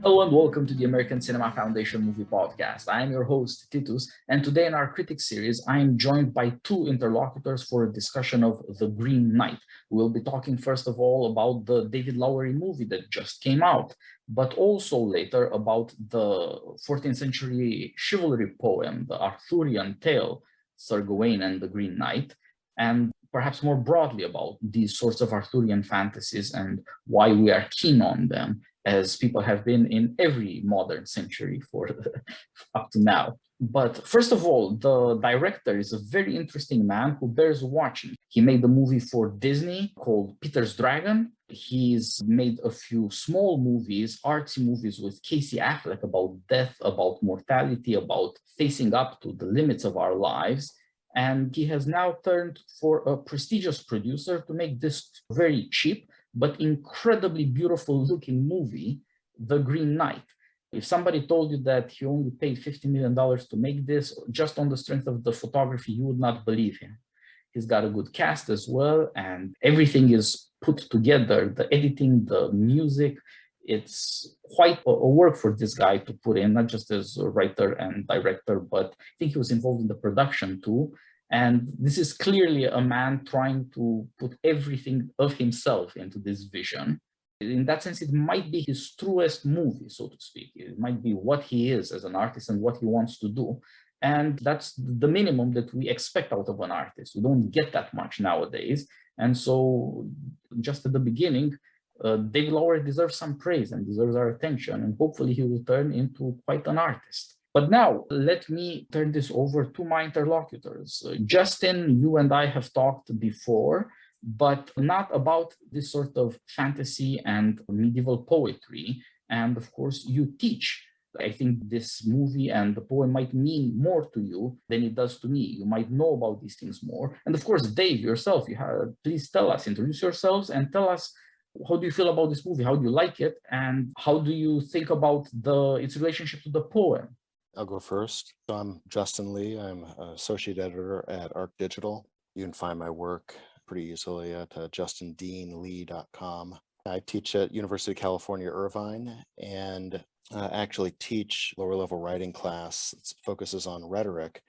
Hello and welcome to the American Cinema Foundation Movie Podcast. I am your host, Titus, and today in our Critic series, I am joined by two interlocutors for a discussion of The Green Knight. We'll be talking first of all about the David Lowery movie that just came out, but also later about the 14th century chivalry poem, the Arthurian tale, Sir Gawain and the Green Knight, and perhaps more broadly about these sorts of Arthurian fantasies and why we are keen on them, as people have been in every modern century for up to now. But first of all, the director is a very interesting man who bears watching. He made a movie for Disney called Peter's Dragon. He's made a few small movies, artsy movies with Casey Affleck about death, about mortality, about facing up to the limits of our lives. And he has now turned for a prestigious producer to make this very cheap but incredibly beautiful looking movie, The Green Knight. If somebody told you that he only paid $50 million to make this just on the strength of the photography, you would not believe him. He's got a good cast as well, and everything is put together, the editing, the music. It's quite a work for this guy to put in, not just as a writer and director, but I think he was involved in the production too. And this is clearly a man trying to put everything of himself into this vision. In that sense, it might be his truest movie, so to speak. It might be what he is as an artist and what he wants to do. And that's the minimum that we expect out of an artist. We don't get that much nowadays. And so just at the beginning, David Lowery deserves some praise and deserves our attention. And hopefully he will turn into quite an artist. But now, let me turn this over to my interlocutors. Justin, you and I have talked before, but not about this sort of fantasy and medieval poetry. And of course, you teach. I think this movie and the poem might mean more to you than it does to me. You might know about these things more. And of course, Dave, yourself, please tell us, introduce yourselves and tell us, how do you feel about this movie? How do you like it? And how do you think about its relationship to the poem? I'll go first. So I'm Justin Lee. I'm associate editor at Arc Digital. You can find my work pretty easily at justindeanlee.com. I teach at University of California, Irvine, and actually teach lower level writing class that focuses on rhetoric,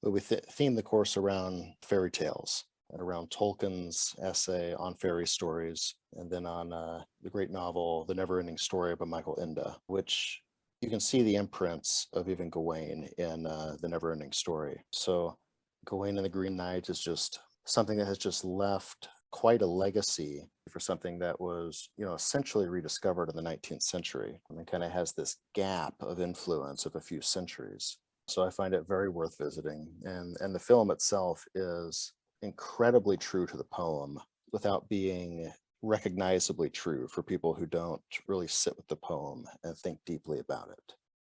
but we theme the course around fairy tales and around Tolkien's essay on fairy stories, and then on the great novel, The Never-Ending Story by Michael Ende, which you can see the imprints of even Gawain in The Never-Ending Story. So Gawain and the Green Knight is just something that has just left quite a legacy for something that was, essentially rediscovered in the 19th century. And it kind of has this gap of influence of a few centuries. So I find it very worth visiting. And the film itself is incredibly true to the poem without being recognizably true for people who don't really sit with the poem and think deeply about it.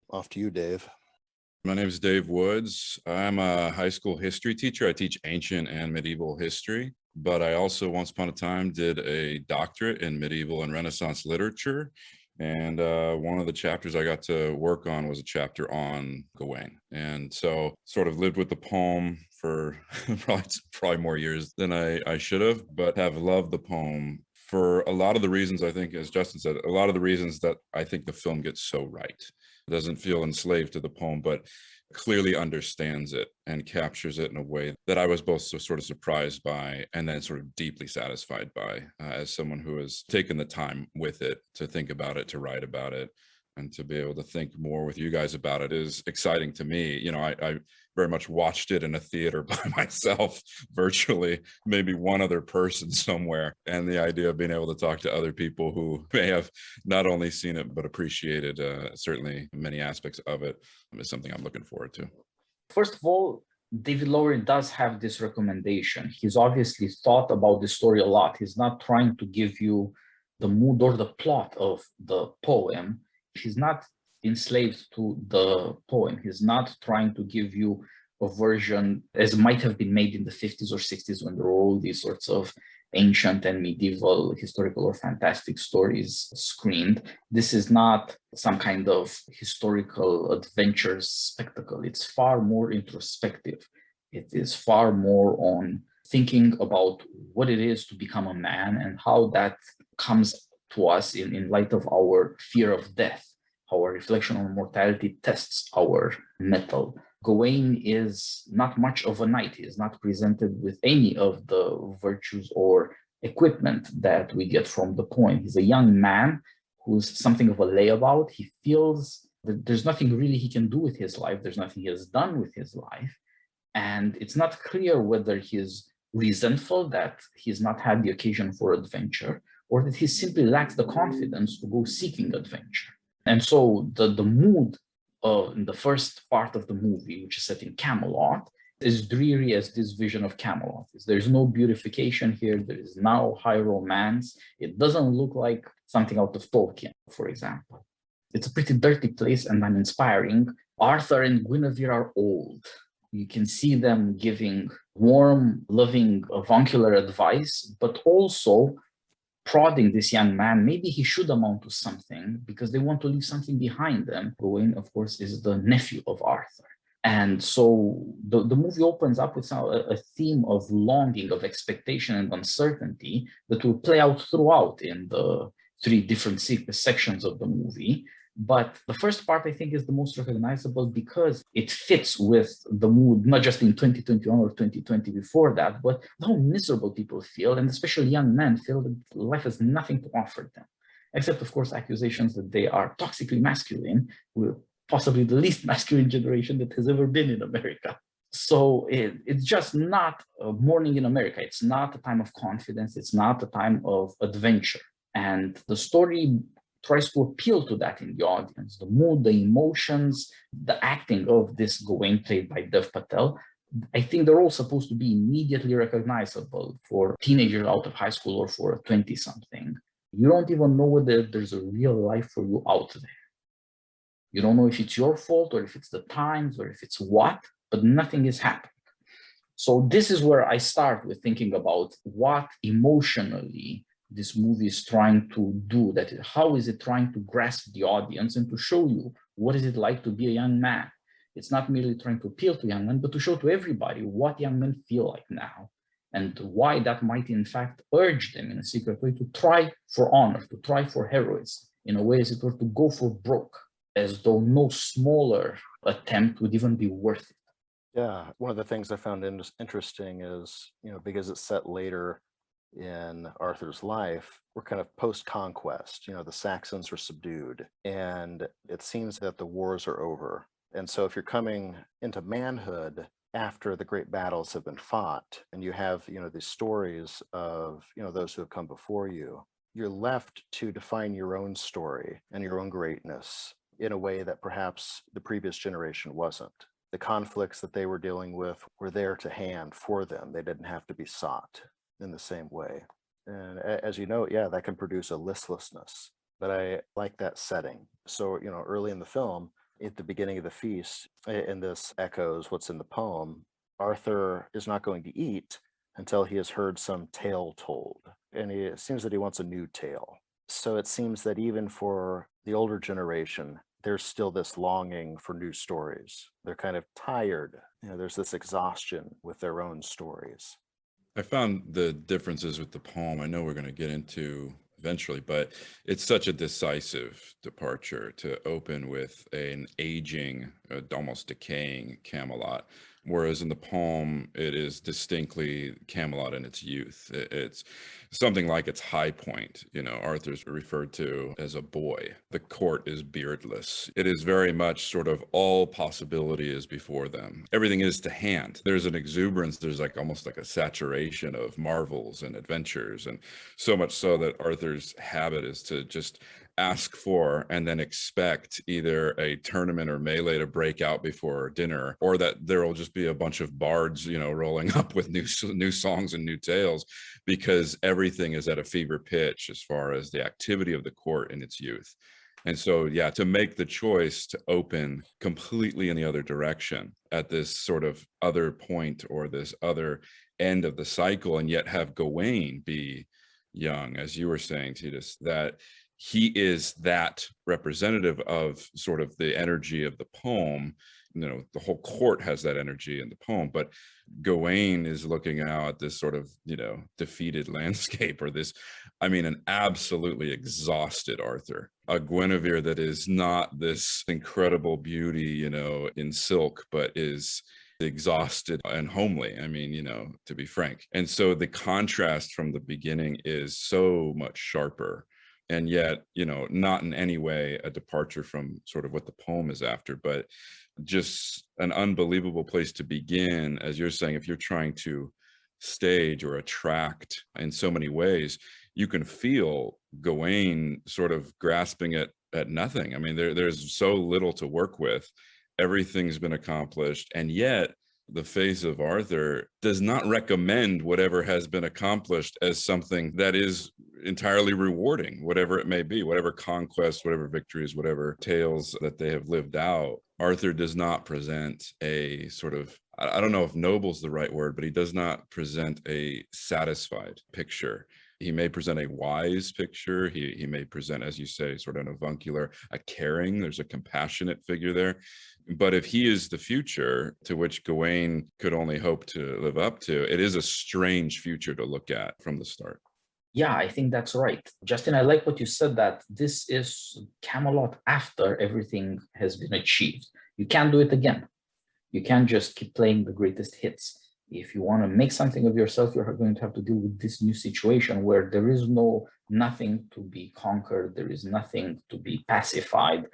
Off to you, Dave. My name is Dave Woods. I'm a high school history teacher. I teach ancient and medieval history, but I also once upon a time did a doctorate in medieval and Renaissance literature. And one of the chapters I got to work on was a chapter on Gawain. And so sort of lived with the poem for probably more years than I should have, but have loved the poem for a lot of the reasons, I think, as Justin said, a lot of the reasons that I think the film gets so right. It doesn't feel enslaved to the poem, but clearly understands it and captures it in a way that I was both sort of surprised by and then sort of deeply satisfied by as someone who has taken the time with it to think about it, to write about it, and to be able to think more with you guys about it is exciting to me. I very much watched it in a theater by myself, virtually, maybe one other person somewhere. And the idea of being able to talk to other people who may have not only seen it, but appreciated certainly many aspects of it is something I'm looking forward to. First of all, David Lowery does have this recommendation. He's obviously thought about the story a lot. He's not trying to give you the mood or the plot of the poem. He's not enslaved to the poem. He's not trying to give you a version as might have been made in the 50s or 60s when there were all these sorts of ancient and medieval historical or fantastic stories screened. This is not some kind of historical adventure spectacle. It's far more introspective. It is far more on thinking about what it is to become a man and how that comes to us in light of our fear of death, how a reflection on mortality tests our mettle. Gawain is not much of a knight. He is not presented with any of the virtues or equipment that we get from the poem. He's a young man who's something of a layabout. He feels that there's nothing really he can do with his life. There's nothing he has done with his life. And it's not clear whether he's resentful that he's not had the occasion for adventure, or that he simply lacks the confidence to go seeking adventure. And so the mood in the first part of the movie, which is set in Camelot, is dreary as this vision of Camelot is. There's no beautification here. There is no high romance. It doesn't look like something out of Tolkien, for example. It's a pretty dirty place and uninspiring. Arthur and Guinevere are old. You can see them giving warm, loving, avuncular advice, but also prodding this young man. Maybe he should amount to something because they want to leave something behind them. Gawain, of course, is the nephew of Arthur. And so the movie opens up with a theme of longing, of expectation and uncertainty that will play out throughout in the three different sections of the movie. But the first part, I think, is the most recognizable because it fits with the mood, not just in 2021 or 2020 before that, but how miserable people feel, and especially young men feel that life has nothing to offer them, except, of course, accusations that they are toxically masculine, with possibly the least masculine generation that has ever been in America. So it's just not a morning in America. It's not a time of confidence. It's not a time of adventure. And the story tries to appeal to that in the audience, the mood, the emotions, the acting of this Gawain played by Dev Patel. I think they're all supposed to be immediately recognizable for teenagers out of high school or for a 20-something. You don't even know whether there's a real life for you out there. You don't know if it's your fault or if it's the times or if it's what, but nothing is happening. So this is where I start with thinking about what emotionally this movie is trying to do, that how is it trying to grasp the audience and to show you what is it like to be a young man. It's not merely trying to appeal to young men, but to show to everybody what young men feel like now and why that might in fact urge them in a secret way to try for honor, to try for heroism, in a way as it were to go for broke, as though no smaller attempt would even be worth it. Yeah, one of the things I found interesting is, because it's set later in Arthur's life, we're kind of post-conquest. The Saxons are subdued, and it seems that the wars are over. And so if you're coming into manhood after the great battles have been fought, and you have, these stories of, those who have come before you, you're left to define your own story and your own greatness in a way that perhaps the previous generation wasn't. The conflicts that they were dealing with were there to hand for them. They didn't have to be sought in the same way. And as you know, yeah, that can produce a listlessness, but I like that setting. So, early in the film, at the beginning of the feast, and this echoes what's in the poem, Arthur is not going to eat until he has heard some tale told. And it seems that he wants a new tale. So it seems that even for the older generation, there's still this longing for new stories. They're kind of tired. There's this exhaustion with their own stories. I found the differences with the poem, I know we're going to get into eventually, but it's such a decisive departure to open with an aging, almost decaying Camelot. Whereas in the poem, it is distinctly Camelot in its youth. It's something like its high point. Arthur's referred to as a boy. The court is beardless. It is very much sort of all possibility is before them. Everything is to hand. There's an exuberance. There's almost like a saturation of marvels and adventures. And so much so that Arthur's habit is to just ask for and then expect either a tournament or melee to break out before dinner, or that there will just be a bunch of bards, rolling up with new songs and new tales, because everything is at a fever pitch as far as the activity of the court in its youth. And so, yeah, to make the choice to open completely in the other direction at this sort of other point or this other end of the cycle, and yet have Gawain be young, as you were saying, Titus, that he is that representative of sort of the energy of the poem, the whole court has that energy in the poem, but Gawain is looking out at this sort of, defeated landscape, or this, an absolutely exhausted Arthur, a Guinevere that is not this incredible beauty, in silk, but is exhausted and homely. To be frank. And so the contrast from the beginning is so much sharper, and yet, not in any way a departure from sort of what the poem is after, but just an unbelievable place to begin. As you're saying, if you're trying to stage or attract in so many ways, you can feel Gawain sort of grasping at nothing. There's so little to work with. Everything's been accomplished, and yet the face of Arthur does not recommend whatever has been accomplished as something that is entirely rewarding, whatever it may be, whatever conquests, whatever victories, whatever tales that they have lived out. Arthur does not present a sort of, I don't know if noble's the right word, but he does not present a satisfied picture. He may present a wise picture. He may present, as you say, sort of an avuncular, a caring, there's a compassionate figure there. But if he is the future to which Gawain could only hope to live up to, it is a strange future to look at from the start. Yeah, I think that's right. Justin, I like what you said, that this is Camelot after everything has been achieved. You can't do it again. You can't just keep playing the greatest hits. If you want to make something of yourself, you're going to have to deal with this new situation where there is nothing to be conquered. There is nothing to be pacified.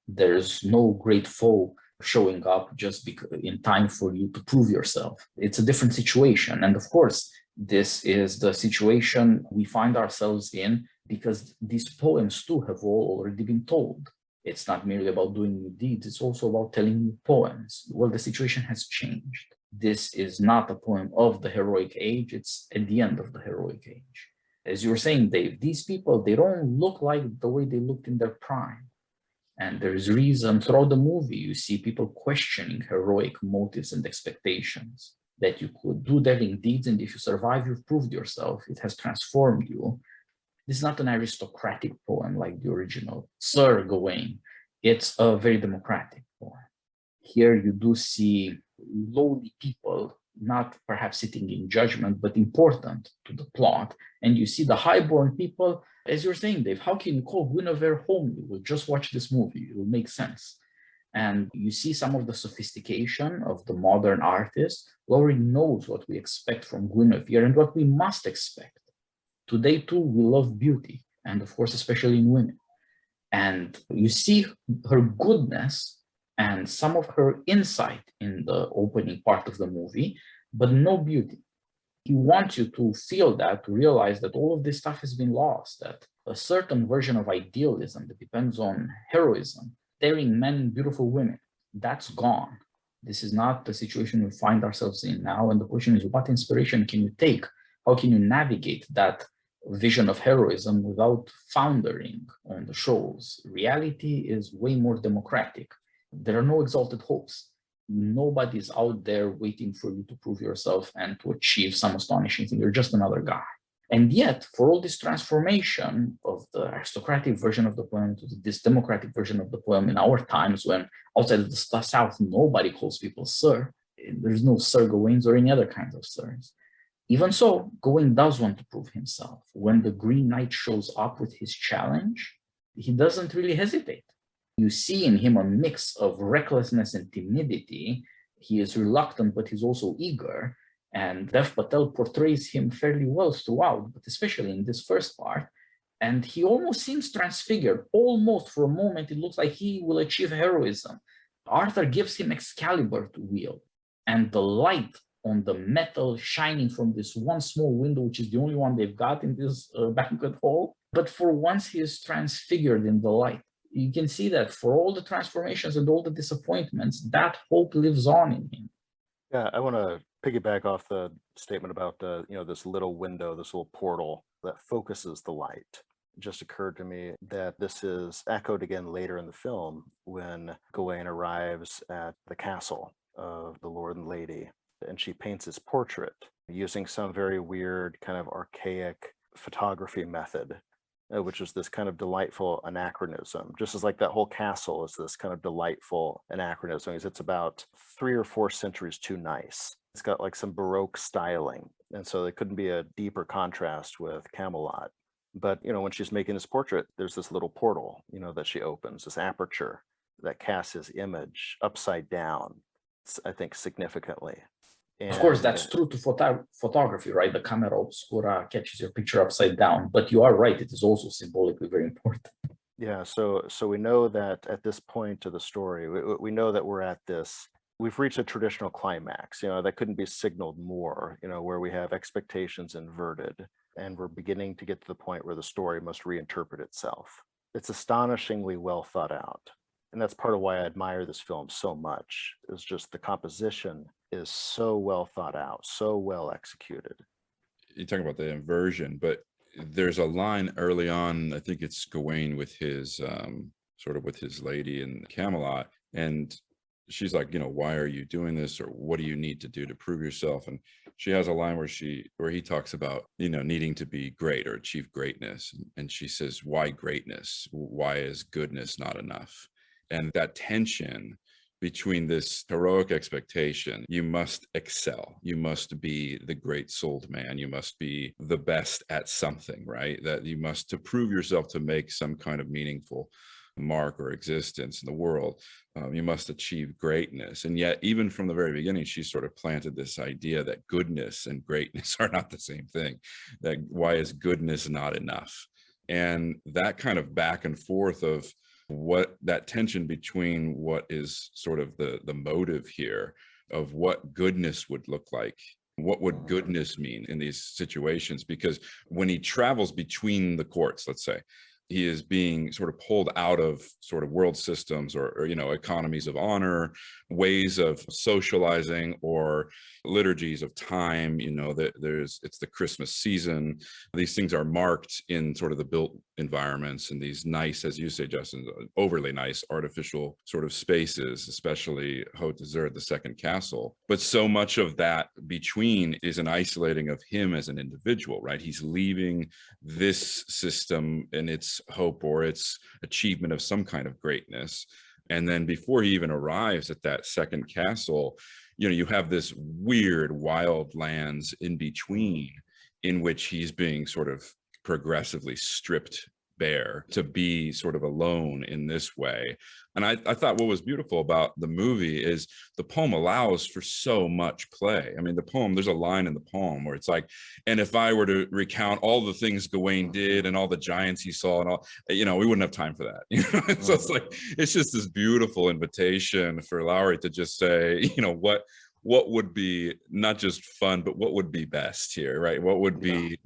There's no great foe showing up just in time for you to prove yourself. It's a different situation. And of course, this is the situation we find ourselves in because these poems too have all already been told. It's not merely about doing new deeds, it's also about telling new poems. Well, the situation has changed. This is not a poem of the heroic age, it's at the end of the heroic age. As you were saying, Dave, these people, they don't look like the way they looked in their prime. And there's reason throughout the movie, you see people questioning heroic motives and expectations, that you could do daring deeds, and if you survive, you've proved yourself, it has transformed you. This is not an aristocratic poem like the original Sir Gawain. It's a very democratic poem. Here you do see lowly people, not perhaps sitting in judgment, but important to the plot. And you see the highborn people, as you're saying, Dave, how can you call Guinevere homely? Well, just watch this movie, it will make sense. And you see some of the sophistication of the modern artist. Lowery knows what we expect from Guinevere and what we must expect. Today, too, we love beauty, and of course, especially in women. And you see her goodness and some of her insight in the opening part of the movie, but no beauty. He wants you to feel that, to realize that all of this stuff has been lost, that a certain version of idealism that depends on heroism, daring men, beautiful women, that's gone. This is not the situation we find ourselves in now. And the question is, what inspiration can you take? How can you navigate that vision of heroism without foundering on the shoals? Reality is way more democratic. There are no exalted hopes. Nobody's out there waiting for you to prove yourself and to achieve some astonishing thing. You're just another guy. And yet, for all this transformation of the aristocratic version of the poem to this democratic version of the poem in our times, when outside of the South, nobody calls people sir, there's no Sir Gawains or any other kinds of sirs. Even so, Gawain does want to prove himself. When the Green Knight shows up with his challenge, he doesn't really hesitate. You see in him a mix of recklessness and timidity. He is reluctant, but he's also eager. And Dev Patel portrays him fairly well throughout, but especially in this first part. And he almost seems transfigured. Almost for a moment, it looks like he will achieve heroism. Arthur gives him Excalibur to wield. And the light on the metal shining from this one small window, which is the only one they've got in this banquet hall. But for once, he is transfigured in the light. You can see that for all the transformations and all the disappointments, that hope lives on in him. Yeah, I want to piggyback off the statement about this little window, this little portal that focuses the light. It just occurred to me that this is echoed again later in the film when Gawain arrives at the castle of the Lord and Lady, and she paints his portrait using some very weird kind of archaic photography method. which is this kind of delightful anachronism, just as like that whole castle is this kind of delightful anachronism. It's about 3 or 4 centuries too nice. It's got like some Baroque styling. And so there couldn't be a deeper contrast with Camelot. But, when she's making this portrait, there's this little portal, that she opens, this aperture that casts his image upside down, I think, significantly. Of course, And that's true to photography, right? The camera obscura catches your picture upside down, but you are right, it is also symbolically very important. yeah, so we know that at this point of the story, we know that we've reached a traditional climax, that couldn't be signaled more, where we have expectations inverted, and we're beginning to get to the point where the story must reinterpret itself. It's astonishingly well thought out. And that's part of why I admire this film so much, is just the composition is so well thought out, so well executed. You talk about the inversion, but there's a line early on, I think it's Gawain with his with his lady in Camelot, and she's like, why are you doing this, or what do you need to do to prove yourself? And she has a line where he talks about needing to be great or achieve greatness, and she says, why greatness? Why is goodness not enough? And that tension between this heroic expectation, you must excel, you must be the great souled man, you must be the best at something, right? That you must, to prove yourself, to make some kind of meaningful mark or existence in the world, you must achieve greatness. And yet, even from the very beginning, she sort of planted this idea that goodness and greatness are not the same thing. That why is goodness not enough? And that kind of back and forth of what that tension between what is sort of the motive here of what goodness would look like. What would goodness mean in these situations? Because when he travels between the courts, let's say, he is being sort of pulled out of sort of world systems or economies of honor, ways of socializing, or liturgies of time. That it's the Christmas season. These things are marked in sort of the built environments and these nice, as you say, Justin, overly nice artificial sort of spaces, especially Haute Desert, the second castle. But so much of that between is an isolating of him as an individual, right? He's leaving this system and its hope or its achievement of some kind of greatness. And then before he even arrives at that second castle, you have this weird wild lands in between in which he's being sort of progressively stripped bare to be sort of alone in this way. And I thought what was beautiful about the movie is the poem allows for so much play. I mean, the poem, there's a line in the poem where it's like, and if I were to recount all the things Gawain did and all the giants he saw and all, we wouldn't have time for that. So it's like, it's just this beautiful invitation for Lowery to just say, what would be not just fun, but what would be best here, right? What would be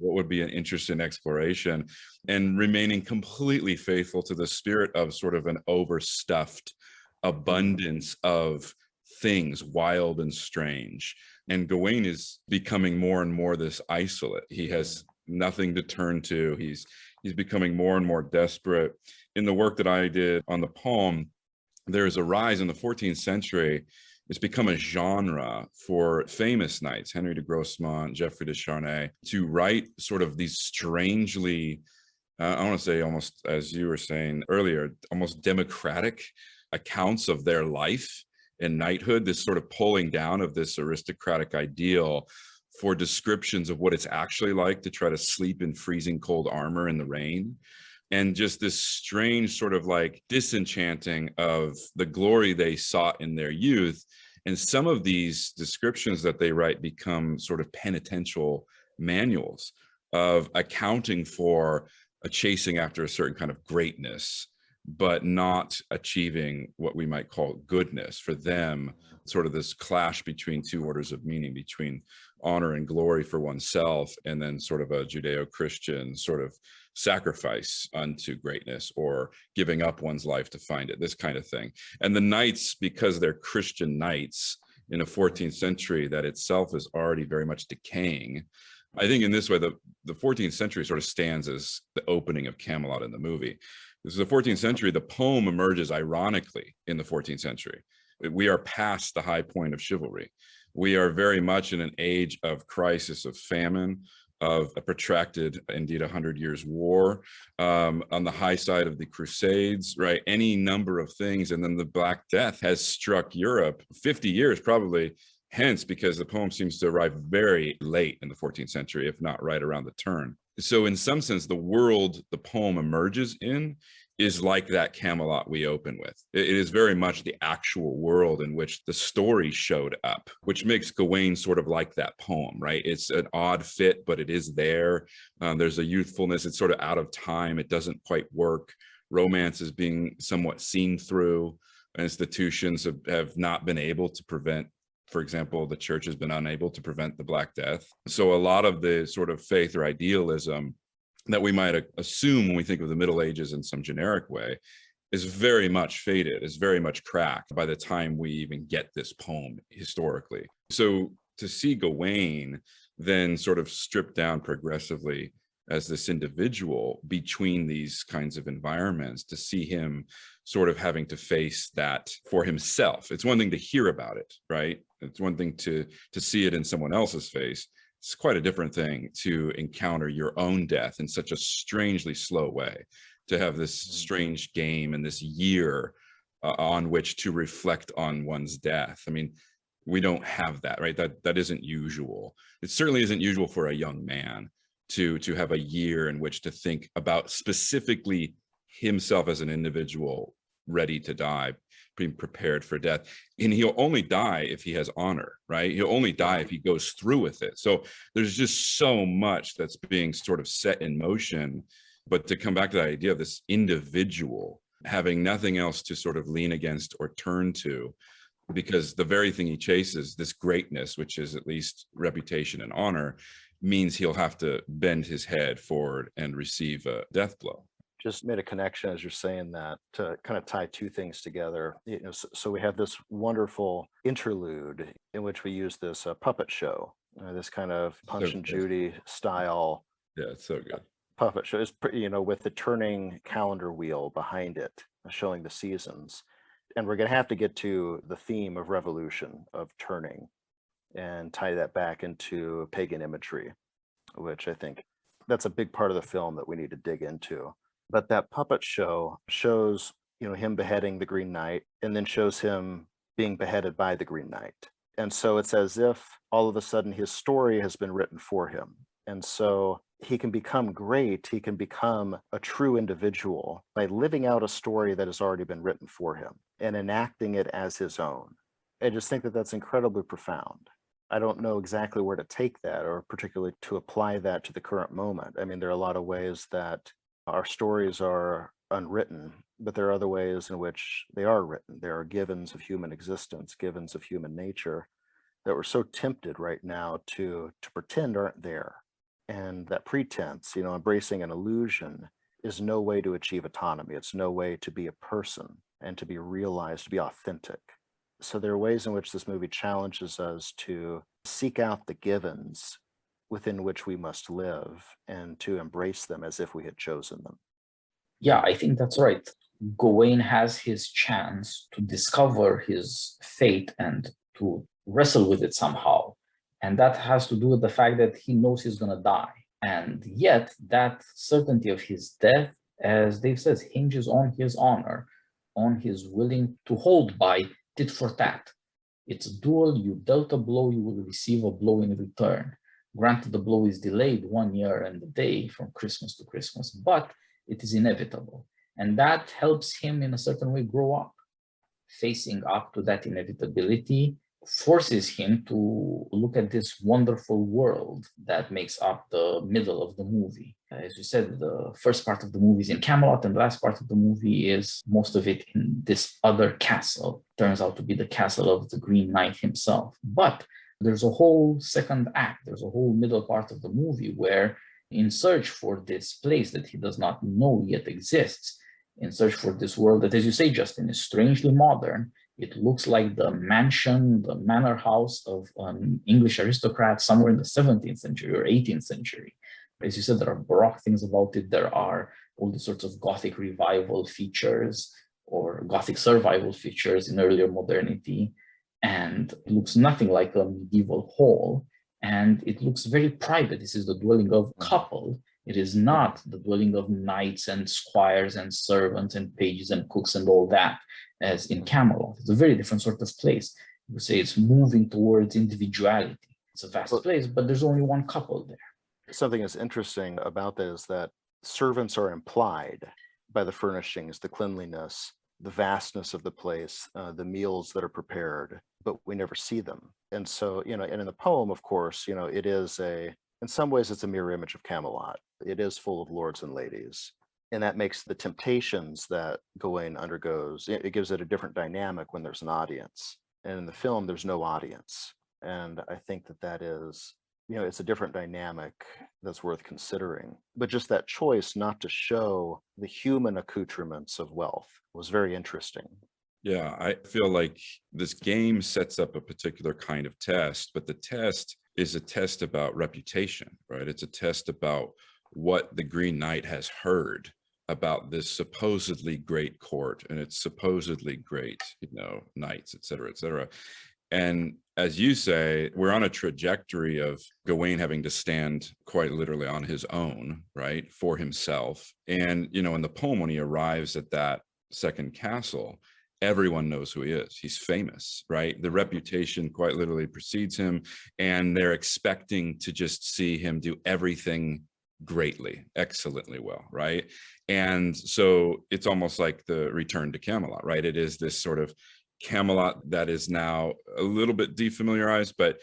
an interesting exploration, and remaining completely faithful to the spirit of sort of an overstuffed abundance of things, wild and strange. And Gawain is becoming more and more this isolate. He has nothing to turn to. He's becoming more and more desperate. In the work that I did on the poem, there's a rise in the 14th century. It's become a genre for famous knights, Henry de Grosmont, Geoffrey de Charnay, to write sort of these strangely, I want to say almost, as you were saying earlier, almost democratic accounts of their life in knighthood, this sort of pulling down of this aristocratic ideal for descriptions of what it's actually like to try to sleep in freezing cold armor in the rain. And just this strange sort of like disenchanting of the glory they sought in their youth. And some of these descriptions that they write become sort of penitential manuals of accounting for a chasing after a certain kind of greatness, but not achieving what we might call goodness. For them, sort of this clash between two orders of meaning, between honor and glory for oneself, and then sort of a Judeo-Christian sort of sacrifice unto greatness, or giving up one's life to find it, this kind of thing. And the knights, because they're Christian knights in the 14th century that itself is already very much decaying, I think in this way, the 14th century sort of stands as the opening of Camelot in the movie. This is the 14th century. The poem emerges ironically in the 14th century. We are past the high point of chivalry. We are very much in an age of crisis, of famine, of a protracted, indeed 100 years war, on the high side of the Crusades, right? Any number of things. And then the Black Death has struck Europe 50 years probably hence, because the poem seems to arrive very late in the 14th century, if not right around the turn. So in some sense, the world the poem emerges in is like that Camelot we open with. It is very much the actual world in which the story showed up, which makes Gawain sort of like that poem, right? It's an odd fit, but it is there. There's a youthfulness. It's sort of out of time. It doesn't quite work. Romance is being somewhat seen through. Institutions have not been able to prevent, for example, the church has been unable to prevent the Black Death. So a lot of the sort of faith or idealism that we might assume when we think of the Middle Ages in some generic way is very much faded, is very much cracked by the time we even get this poem historically. So to see Gawain then sort of stripped down progressively as this individual between these kinds of environments, to see him sort of having to face that for himself. It's one thing to hear about it, right? It's one thing to see it in someone else's face. It's quite a different thing to encounter your own death in such a strangely slow way, to have this strange game and this year on which to reflect on one's death. I mean, we don't have that, right? That isn't usual. It certainly isn't usual for a young man to have a year in which to think about specifically himself as an individual ready to die, being prepared for death. And he'll only die if he has honor, right? He'll only die if he goes through with it. So there's just so much that's being sort of set in motion. But to come back to that idea of this individual having nothing else to sort of lean against or turn to, because the very thing he chases, this greatness, which is at least reputation and honor, means he'll have to bend his head forward and receive a death blow. Just made a connection as you're saying that to kind of tie two things together. So we have this wonderful interlude in which we use this puppet show, this kind of Punch and Judy style. Yeah, it's so good. Puppet show is pretty, with the turning calendar wheel behind it, showing the seasons. And we're going to have to get to the theme of revolution, of turning, and tie that back into pagan imagery, which I think that's a big part of the film that we need to dig into. But that puppet show shows, him beheading the Green Knight, and then shows him being beheaded by the Green Knight. And so it's as if all of a sudden his story has been written for him. And so he can become great. He can become a true individual by living out a story that has already been written for him and enacting it as his own. I just think that that's incredibly profound. I don't know exactly where to take that, or particularly to apply that to the current moment. I mean, there are a lot of ways that our stories are unwritten, but there are other ways in which they are written. There are givens of human existence, givens of human nature that we're so tempted right now to pretend aren't there. And that pretense, embracing an illusion, is no way to achieve autonomy. It's no way to be a person and to be realized, to be authentic. So there are ways in which this movie challenges us to seek out the givens within which we must live and to embrace them as if we had chosen them. Yeah, I think that's right. Gawain has his chance to discover his fate and to wrestle with it somehow. And that has to do with the fact that he knows he's going to die. And yet that certainty of his death, as Dave says, hinges on his honor, on his willing to hold by tit for tat. It's a duel. You dealt a blow, you will receive a blow in return. Granted, the blow is delayed 1 year and a day from Christmas to Christmas, but it is inevitable. And that helps him in a certain way grow up. Facing up to that inevitability forces him to look at this wonderful world that makes up the middle of the movie. As you said, the first part of the movie is in Camelot, and the last part of the movie is most of it in this other castle. Turns out to be the castle of the Green Knight himself. But there's a whole second act, there's a whole middle part of the movie where, in search for this place that he does not know yet exists, in search for this world that, as you say, Justin, is strangely modern. It looks like the mansion, the manor house of an English aristocrat somewhere in the 17th century or 18th century. As you said, there are Baroque things about it. There are all these sorts of Gothic revival features or Gothic survival features in earlier modernity. And it looks nothing like a medieval hall. and it looks very private. This is the dwelling of couple. It is not the dwelling of knights and squires and servants and pages and cooks and all that, as in Camelot. It's a very different sort of place. You would say it's moving towards individuality. It's a vast place, but there's only one couple there. Something that's interesting about that is that servants are implied by the furnishings, the cleanliness, the vastness of the place, the meals that are prepared, but we never see them. And so, and in the poem, of course, it is in some ways, it's a mirror image of Camelot. It is full of lords and ladies. And that makes the temptations that Gawain undergoes, it gives it a different dynamic when there's an audience. And in the film, there's no audience. And I think that is, it's a different dynamic that's worth considering. But just that choice not to show the human accoutrements of wealth was very interesting. Yeah, I feel like this game sets up a particular kind of test, but the test is a test about reputation, right? It's a test about what the Green Knight has heard about this supposedly great court and its supposedly great, knights, et cetera, et cetera. And as you say, we're on a trajectory of Gawain having to stand quite literally on his own, right, for himself. And, in the poem, when he arrives at that second castle, everyone knows who he is. He's famous, right? The reputation quite literally precedes him, and they're expecting to just see him do everything greatly, excellently well, right? And so it's almost like the return to Camelot, right? It is this sort of Camelot that is now a little bit defamiliarized, but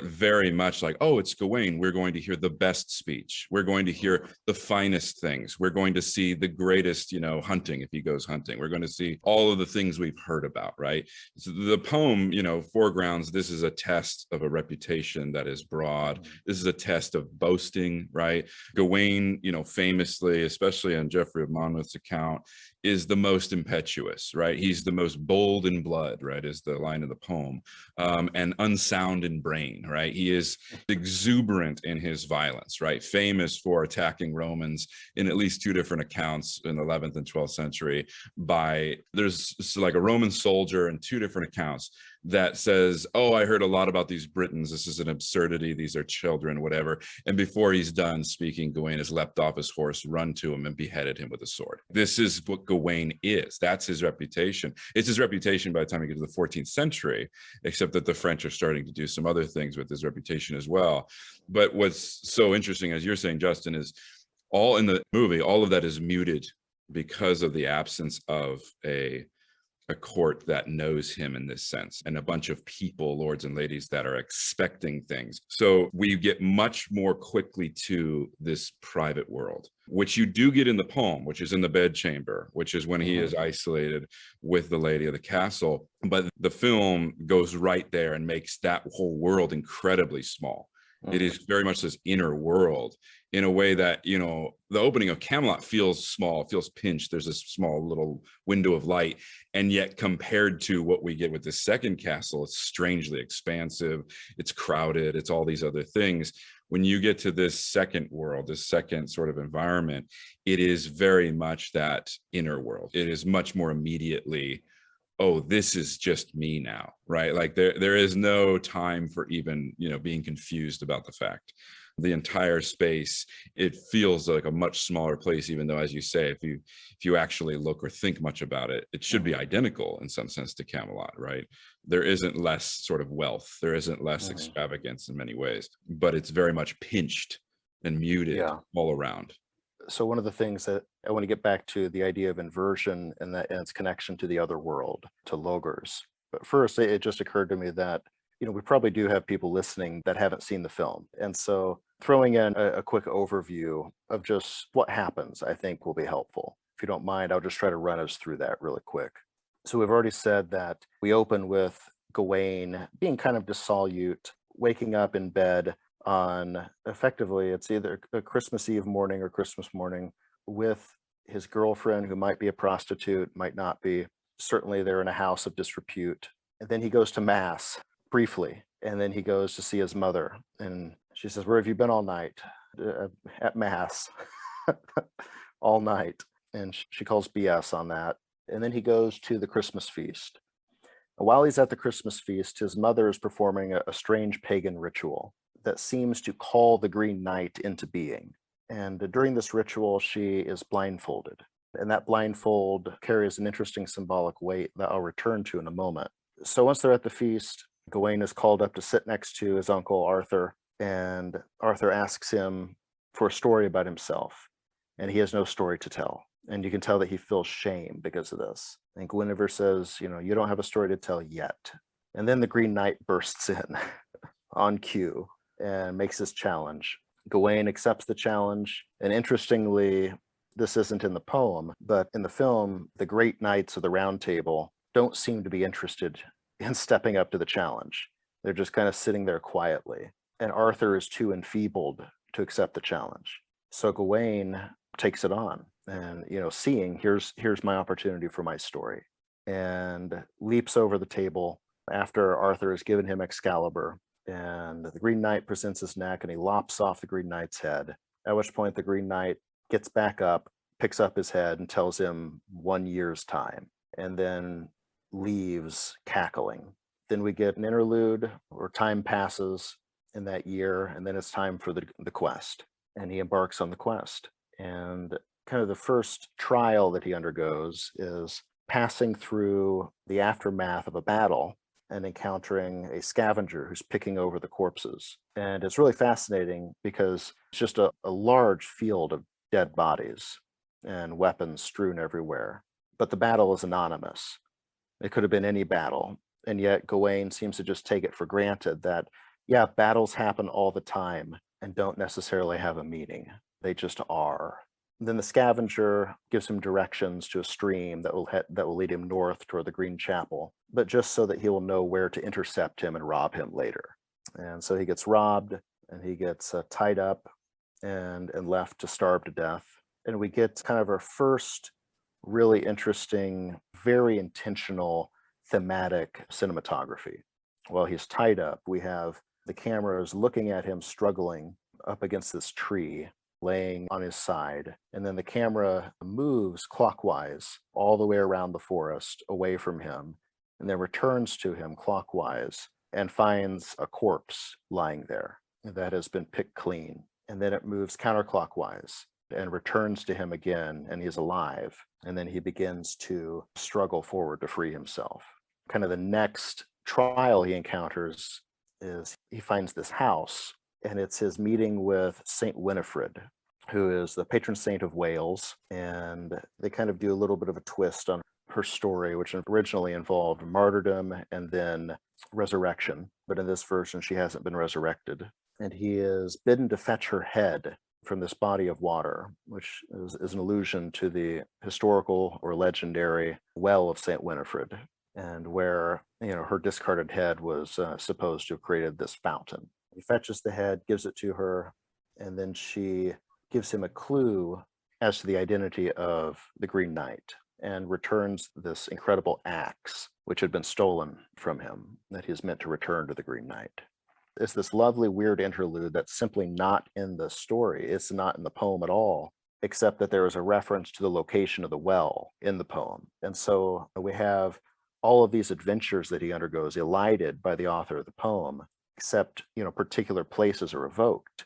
very much like, oh, it's Gawain. We're going to hear the best speech. We're going to hear the finest things. We're going to see the greatest, hunting if he goes hunting. We're going to see all of the things we've heard about, right? So the poem, foregrounds, this is a test of a reputation that is broad. This is a test of boasting, right? Gawain, famously, especially on Geoffrey of Monmouth's account, is the most impetuous, right? He's the most bold in blood, right, is the line of the poem, and unsound in brain, right? He is exuberant in his violence, right? Famous for attacking Romans in at least two different accounts in the 11th and 12th century there's like a Roman soldier in two different accounts that says, oh, I heard a lot about these Britons. This is an absurdity. These are children, whatever. And before he's done speaking, Gawain has leapt off his horse, run to him, and beheaded him with a sword. This is what Gawain is. That's his reputation. It's his reputation by the time you get to the 14th century, except that the French are starting to do some other things with his reputation as well. But what's so interesting, as you're saying, Justin, is all in the movie, all of that is muted because of the absence of a court that knows him in this sense, and a bunch of people, lords and ladies, that are expecting things. So we get much more quickly to this private world, which you do get in the poem, which is in the bedchamber, which is when he is isolated with the lady of the castle. But the film goes right there and makes that whole world incredibly small. It is very much this inner world in a way that, the opening of Camelot feels small, feels pinched. There's this small little window of light. And yet compared to what we get with the second castle, it's strangely expansive. It's crowded. It's all these other things. When you get to this second world, this second sort of environment, it is very much that inner world. It is much more immediately, oh, this is just me now, right? Like there is no time for even, being confused about the fact. The entire space, it feels like a much smaller place, even though, as you say, if you actually look or think much about it, it should be identical in some sense to Camelot, right? There isn't less sort of wealth. There isn't less extravagance in many ways, but it's very much pinched and muted all around. So one of the things that I want to get back to, the idea of inversion and its connection to the other world, to Logres. But first, it just occurred to me that, we probably do have people listening that haven't seen the film. And so throwing in a quick overview of just what happens, I think will be helpful. If you don't mind, I'll just try to run us through that really quick. So we've already said that we open with Gawain being kind of dissolute, waking up in bed on, effectively, it's either a Christmas Eve morning or Christmas morning, with his girlfriend, who might be a prostitute, might not be. Certainly they're in a house of disrepute. And then he goes to Mass briefly, and then he goes to see his mother. And she says, where have you been all night? At Mass. All night. And she calls BS on that. And then he goes to the Christmas feast. And while he's at the Christmas feast, his mother is performing a strange pagan ritual. that seems to call the Green Knight into being. And during this ritual, she is blindfolded. And that blindfold carries an interesting symbolic weight that I'll return to in a moment. So once they're at the feast, Gawain is called up to sit next to his uncle Arthur, and Arthur asks him for a story about himself, and he has no story to tell. And you can tell that he feels shame because of this. And Guinevere says, you don't have a story to tell yet. And then the Green Knight bursts in on cue and makes his challenge. Gawain accepts the challenge, and interestingly, this isn't in the poem, but in the film, the great knights of the Round Table don't seem to be interested in stepping up to the challenge. They're just kind of sitting there quietly. And Arthur is too enfeebled to accept the challenge. So Gawain takes it on and, seeing here's my opportunity for my story, and leaps over the table after Arthur has given him Excalibur. And the Green Knight presents his neck and he lops off the Green Knight's head, at which point the Green Knight gets back up, picks up his head and tells him 1 year's time, and then leaves cackling. Then we get an interlude where time passes in that year, and then it's time for the quest. And he embarks on the quest. And kind of the first trial that he undergoes is passing through the aftermath of a battle and encountering a scavenger who's picking over the corpses. And it's really fascinating because it's just a large field of dead bodies and weapons strewn everywhere. But the battle is anonymous. It could have been any battle. And yet Gawain seems to just take it for granted that, yeah, battles happen all the time and don't necessarily have a meaning. They just are. Then the scavenger gives him directions to a stream that will lead him north toward the Green Chapel, but just so that he will know where to intercept him and rob him later. And so he gets robbed, and he gets tied up and left to starve to death. And we get kind of our first really interesting, very intentional thematic cinematography. While he's tied up, we have the cameras looking at him struggling up against this tree, laying on his side. And then the camera moves clockwise all the way around the forest away from him, and then returns to him clockwise and finds a corpse lying there that has been picked clean. And then it moves counterclockwise and returns to him again, and he's alive. And then he begins to struggle forward to free himself. Kind of the next trial he encounters is he finds this house, and it's his meeting with Saint Winifred, who is the patron saint of Wales. And they kind of do a little bit of a twist on her story, which originally involved martyrdom and then resurrection. But in this version, she hasn't been resurrected. And he is bidden to fetch her head from this body of water, which is an allusion to the historical or legendary well of Saint Winifred, and where her discarded head was supposed to have created this fountain. He fetches the head, gives it to her, and then she gives him a clue as to the identity of the Green Knight, and returns this incredible axe, which had been stolen from him, that he's meant to return to the Green Knight. It's this lovely, weird interlude that's simply not in the story. It's not in the poem at all, except that there is a reference to the location of the well in the poem. And so we have all of these adventures that he undergoes elided by the author of the poem, except particular places are evoked.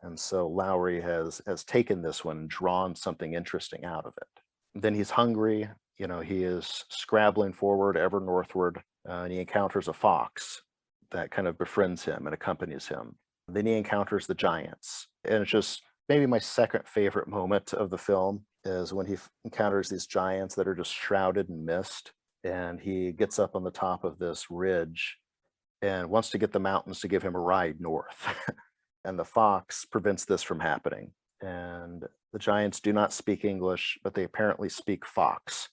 And so Lowery has taken this one and drawn something interesting out of it. Then he's hungry. He is scrabbling forward ever northward, and he encounters a fox that kind of befriends him and accompanies him. Then he encounters the giants. And it's just maybe my second favorite moment of the film is when he encounters these giants that are just shrouded in mist. And he gets up on the top of this ridge and wants to get the mountains to give him a ride north. And the fox prevents this from happening. And the giants do not speak English, but they apparently speak fox.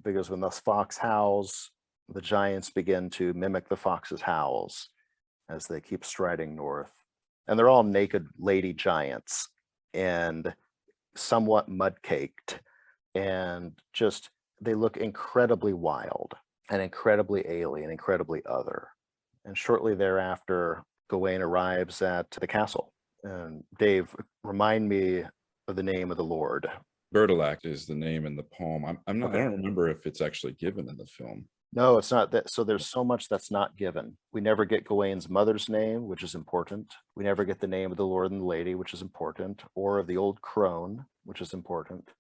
Because when the fox howls, the giants begin to mimic the fox's howls as they keep striding north. And they're all naked lady giants and somewhat mud-caked, and just they look incredibly wild and incredibly alien, incredibly other. And shortly thereafter, Gawain arrives at the castle. And Dave, remind me of the name of the Lord Bertilac is the name in the poem. I'm not. I Okay. don't remember if it's actually given in the film. No, it's not that. So there's so much that's not given. We never get Gawain's mother's name, which is important. We never get the name of the Lord and the Lady, which is important, or of the old crone, which is important.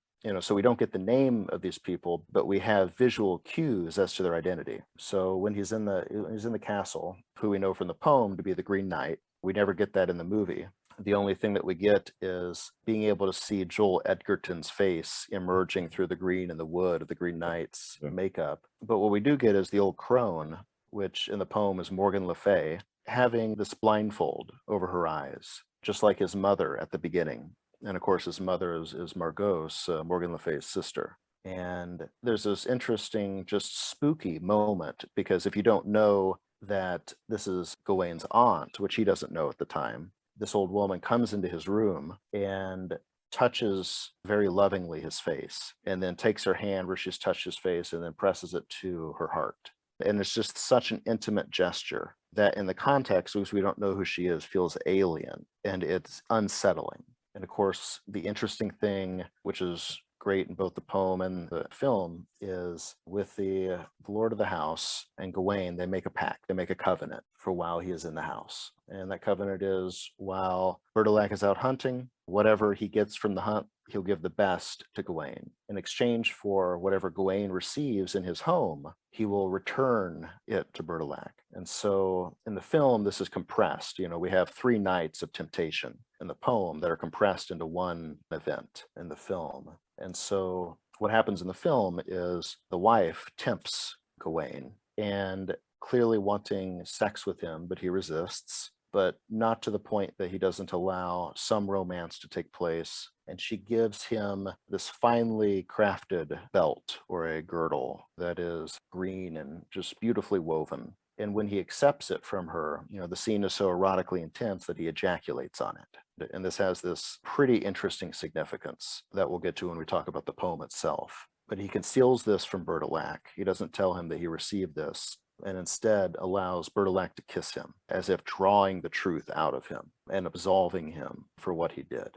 So we don't get the name of these people, but we have visual cues as to their identity. So when he's in the castle, who we know from the poem to be the Green Knight, we never get that in the movie. The only thing that we get is being able to see Joel Edgerton's face emerging through the green and the wood of the Green Knight's makeup. But what we do get is the old crone, which in the poem is Morgan Le Fay, having this blindfold over her eyes, just like his mother at the beginning. And of course, his mother is Margot's, Morgan Le Fay's sister. And there's this interesting, just spooky moment, because if you don't know that this is Gawain's aunt, which he doesn't know at the time, this old woman comes into his room and touches very lovingly his face, and then takes her hand where she's touched his face and then presses it to her heart. And it's just such an intimate gesture that in the context, because we don't know who she is, feels alien and it's unsettling. And of course, the interesting thing, which is great in both the poem and the film, is with the Lord of the House and Gawain, they make a pact, they make a covenant for while he is in the house. And that covenant is, while Bertilac is out hunting, whatever he gets from the hunt, he'll give the best to Gawain. In exchange for whatever Gawain receives in his home, he will return it to Bertilac. And so in the film, this is compressed. We have 3 nights of temptation in the poem that are compressed into one event in the film. And so what happens in the film is the wife tempts Gawain, and clearly wanting sex with him, but he resists, but not to the point that he doesn't allow some romance to take place. And she gives him this finely crafted belt or a girdle that is green and just beautifully woven. And when he accepts it from her, the scene is so erotically intense that he ejaculates on it. And this has this pretty interesting significance that we'll get to when we talk about the poem itself. But he conceals this from Bertilac. He doesn't tell him that he received this, and instead allows Bertilac to kiss him, as if drawing the truth out of him and absolving him for what he did.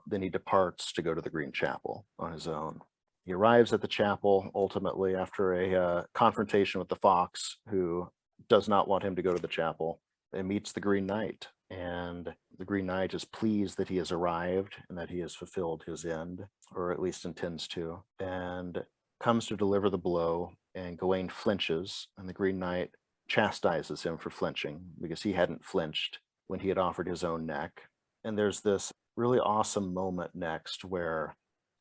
Then he departs to go to the Green Chapel on his own. He arrives at the chapel ultimately after a confrontation with the fox, who does not want him to go to the chapel, and meets the Green Knight. And the Green Knight is pleased that he has arrived and that he has fulfilled his end, or at least intends to, and comes to deliver the blow. And Gawain flinches, and the Green Knight chastises him for flinching, because he hadn't flinched when he had offered his own neck. And there's this really awesome moment next where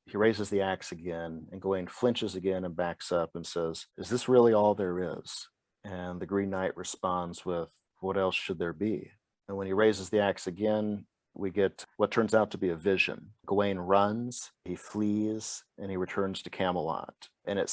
he raises the axe again, and Gawain flinches again and backs up and says, "Is this really all there is?" And the Green Knight responds with, "What else should there be?" And when he raises the axe again, we get what turns out to be a vision. Gawain runs, he flees, and he returns to Camelot. And it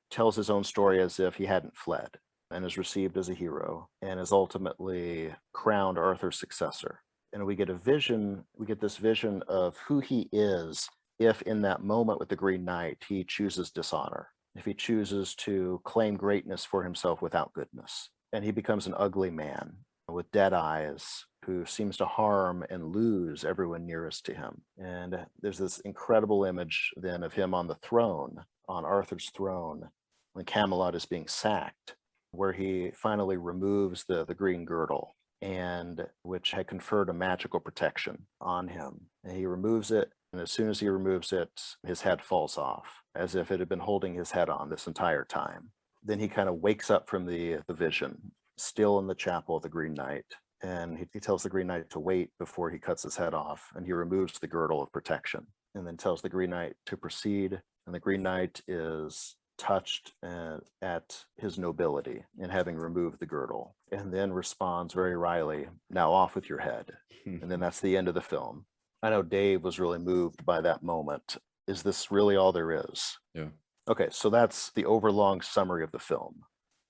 tells his own story as if he hadn't fled, and is received as a hero, and is ultimately crowned Arthur's successor. And we get this vision of who he is if in that moment with the Green Knight, he chooses dishonor, if he chooses to claim greatness for himself without goodness. And he becomes an ugly man with dead eyes, who seems to harm and lose everyone nearest to him. And there's this incredible image then of him on the throne, on Arthur's throne, when Camelot is being sacked, where he finally removes the green girdle, and which had conferred a magical protection on him. And he removes it, and as soon as he removes it, his head falls off, as if it had been holding his head on this entire time. Then he kind of wakes up from the vision, still in the chapel of the Green Knight, and he tells the Green Knight to wait before he cuts his head off, and he removes the girdle of protection, and then tells the Green Knight to proceed. And the Green Knight is touched at his nobility in having removed the girdle, and then responds very wryly, "Now off with your head." And then that's the end of the film. I know Dave was really moved by that moment. Is this really all there is? Yeah. Okay, so that's the overlong summary of the film.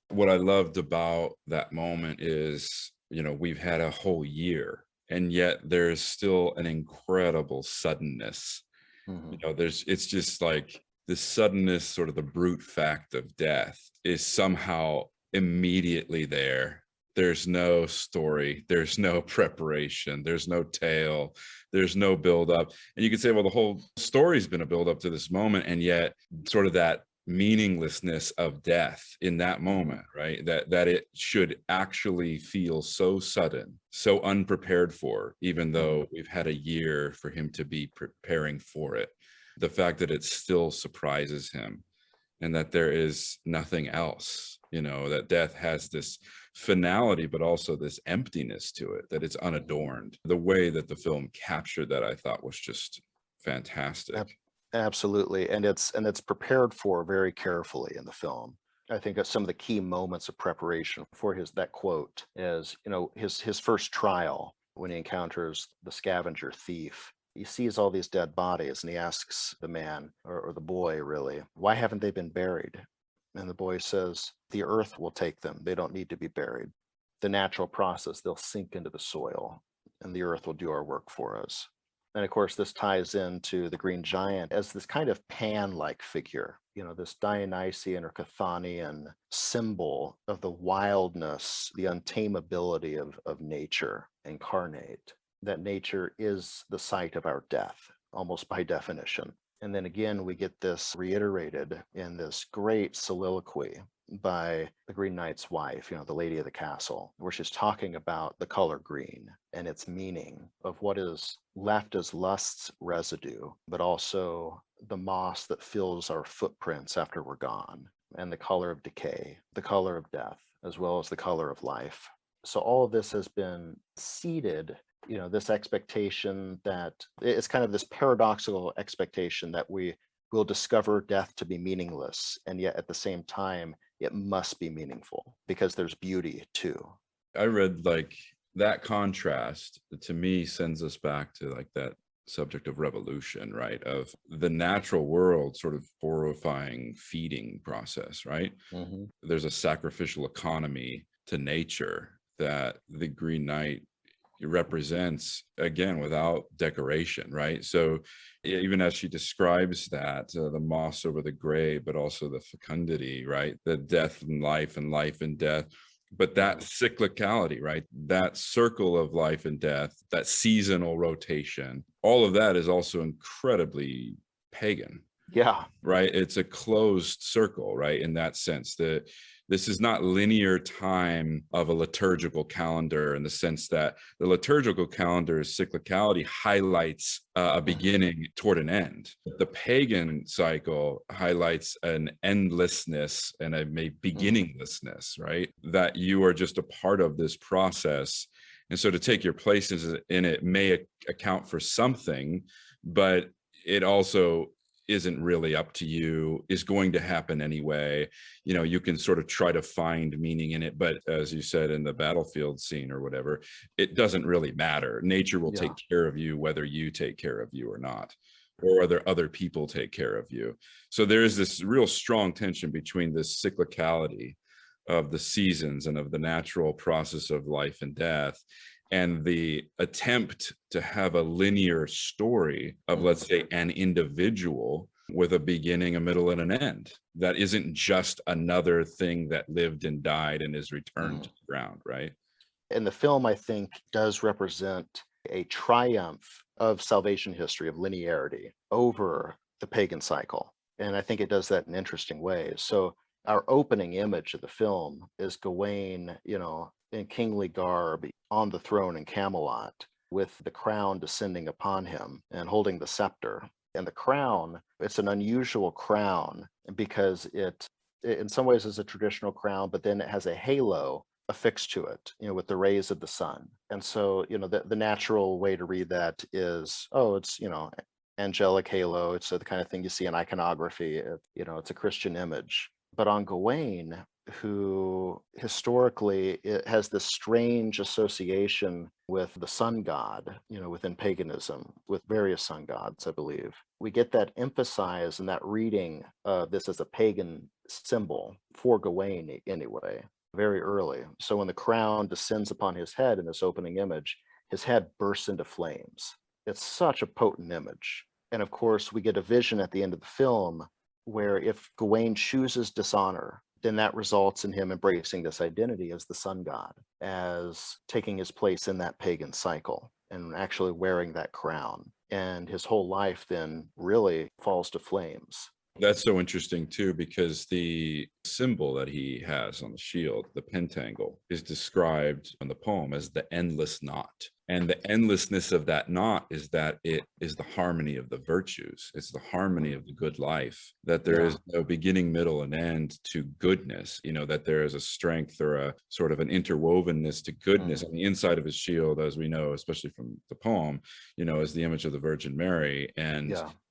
What I loved about that moment is, we've had a whole year, and yet there's still an incredible suddenness. Mm-hmm. It's just like the suddenness, sort of the brute fact of death is somehow immediately there. There's no story, there's no preparation, there's no tale, there's no build up. And you could say, well, the whole story's been a build up to this moment, and yet sort of that meaninglessness of death in that moment, right? That it should actually feel so sudden, so unprepared for, even though we've had a year for him to be preparing for it. The fact that it still surprises him, and that there is nothing else, that death has this finality, but also this emptiness to it, that it's unadorned. The way that the film captured that, I thought, was just fantastic. Absolutely. And it's prepared for very carefully in the film. I think that some of the key moments of preparation for that quote is, his first trial, when he encounters the scavenger thief. He sees all these dead bodies, and he asks the man, or the boy really, why haven't they been buried? And the boy says, the earth will take them. They don't need to be buried. The natural process, they'll sink into the soil, and the earth will do our work for us. And of course, this ties into the Green Giant as this kind of Pan-like figure, this Dionysian or Chthonian symbol of the wildness, the untamability of nature incarnate. That nature is the site of our death, almost by definition. And then again, we get this reiterated in this great soliloquy by the Green Knight's wife, the lady of the castle, where she's talking about the color green and its meaning of what is left as lust's residue, but also the moss that fills our footprints after we're gone, and the color of decay, the color of death, as well as the color of life. So all of this has been seeded, this expectation that it's kind of this paradoxical expectation that we will discover death to be meaningless, and yet at the same time, it must be meaningful because there's beauty too. I read that contrast to me sends us back to that subject of revolution, right? Of the natural world sort of horrifying feeding process, right? Mm-hmm. There's a sacrificial economy to nature that the Green Knight represents, again, without decoration, right? So even as she describes that, the moss over the grave, but also the fecundity, right? The death and life and death, but that cyclicality, right? That circle of life and death, that seasonal rotation, all of that is also incredibly pagan. Yeah. Right. It's a closed circle, right? In that sense, that this is not linear time of a liturgical calendar, in the sense that the liturgical calendar's cyclicality highlights a beginning toward an end. The pagan cycle highlights an endlessness and a beginninglessness, right? That you are just a part of this process. And so to take your place in it may account for something, but it also isn't really up to you, is going to happen anyway. You can sort of try to find meaning in it, but as you said in the battlefield scene or whatever, it doesn't really matter. Nature will take care of you whether you take care of you or not, or whether other people take care of you. So there is this real strong tension between this cyclicality of the seasons and of the natural process of life and death, and the attempt to have a linear story of, let's say, an individual with a beginning, a middle, and an end. That isn't just another thing that lived and died and is returned to the ground, right? And the film, I think, does represent a triumph of salvation history, of linearity over the pagan cycle. And I think it does that in interesting ways. So our opening image of the film is Gawain, in kingly garb on the throne in Camelot, with the crown descending upon him and holding the scepter. And the crown, it's an unusual crown because it in some ways is a traditional crown, but then it has a halo affixed to it, with the rays of the sun. And so, the natural way to read that is, it's, angelic halo. It's the kind of thing you see in iconography. It's a Christian image. But on Gawain, who historically it has this strange association with the sun god, within paganism, with various sun gods, I believe. We get that emphasized in that reading of this as a pagan symbol for Gawain anyway, very early. So when the crown descends upon his head in this opening image, his head bursts into flames. It's such a potent image. And of course, we get a vision at the end of the film where if Gawain chooses dishonor, then that results in him embracing this identity as the sun god, as taking his place in that pagan cycle and actually wearing that crown. And his whole life then really falls to flames. That's so interesting too, because the symbol that he has on the shield, the pentangle, is described in the poem as the endless knot. And the endlessness of that knot is that it is the harmony of the virtues. It's the harmony of the good life, that there is no beginning, middle, and end to goodness, that there is a strength or a sort of an interwovenness to goodness. On the inside of his shield, as we know, especially from the poem, is the image of the Virgin Mary.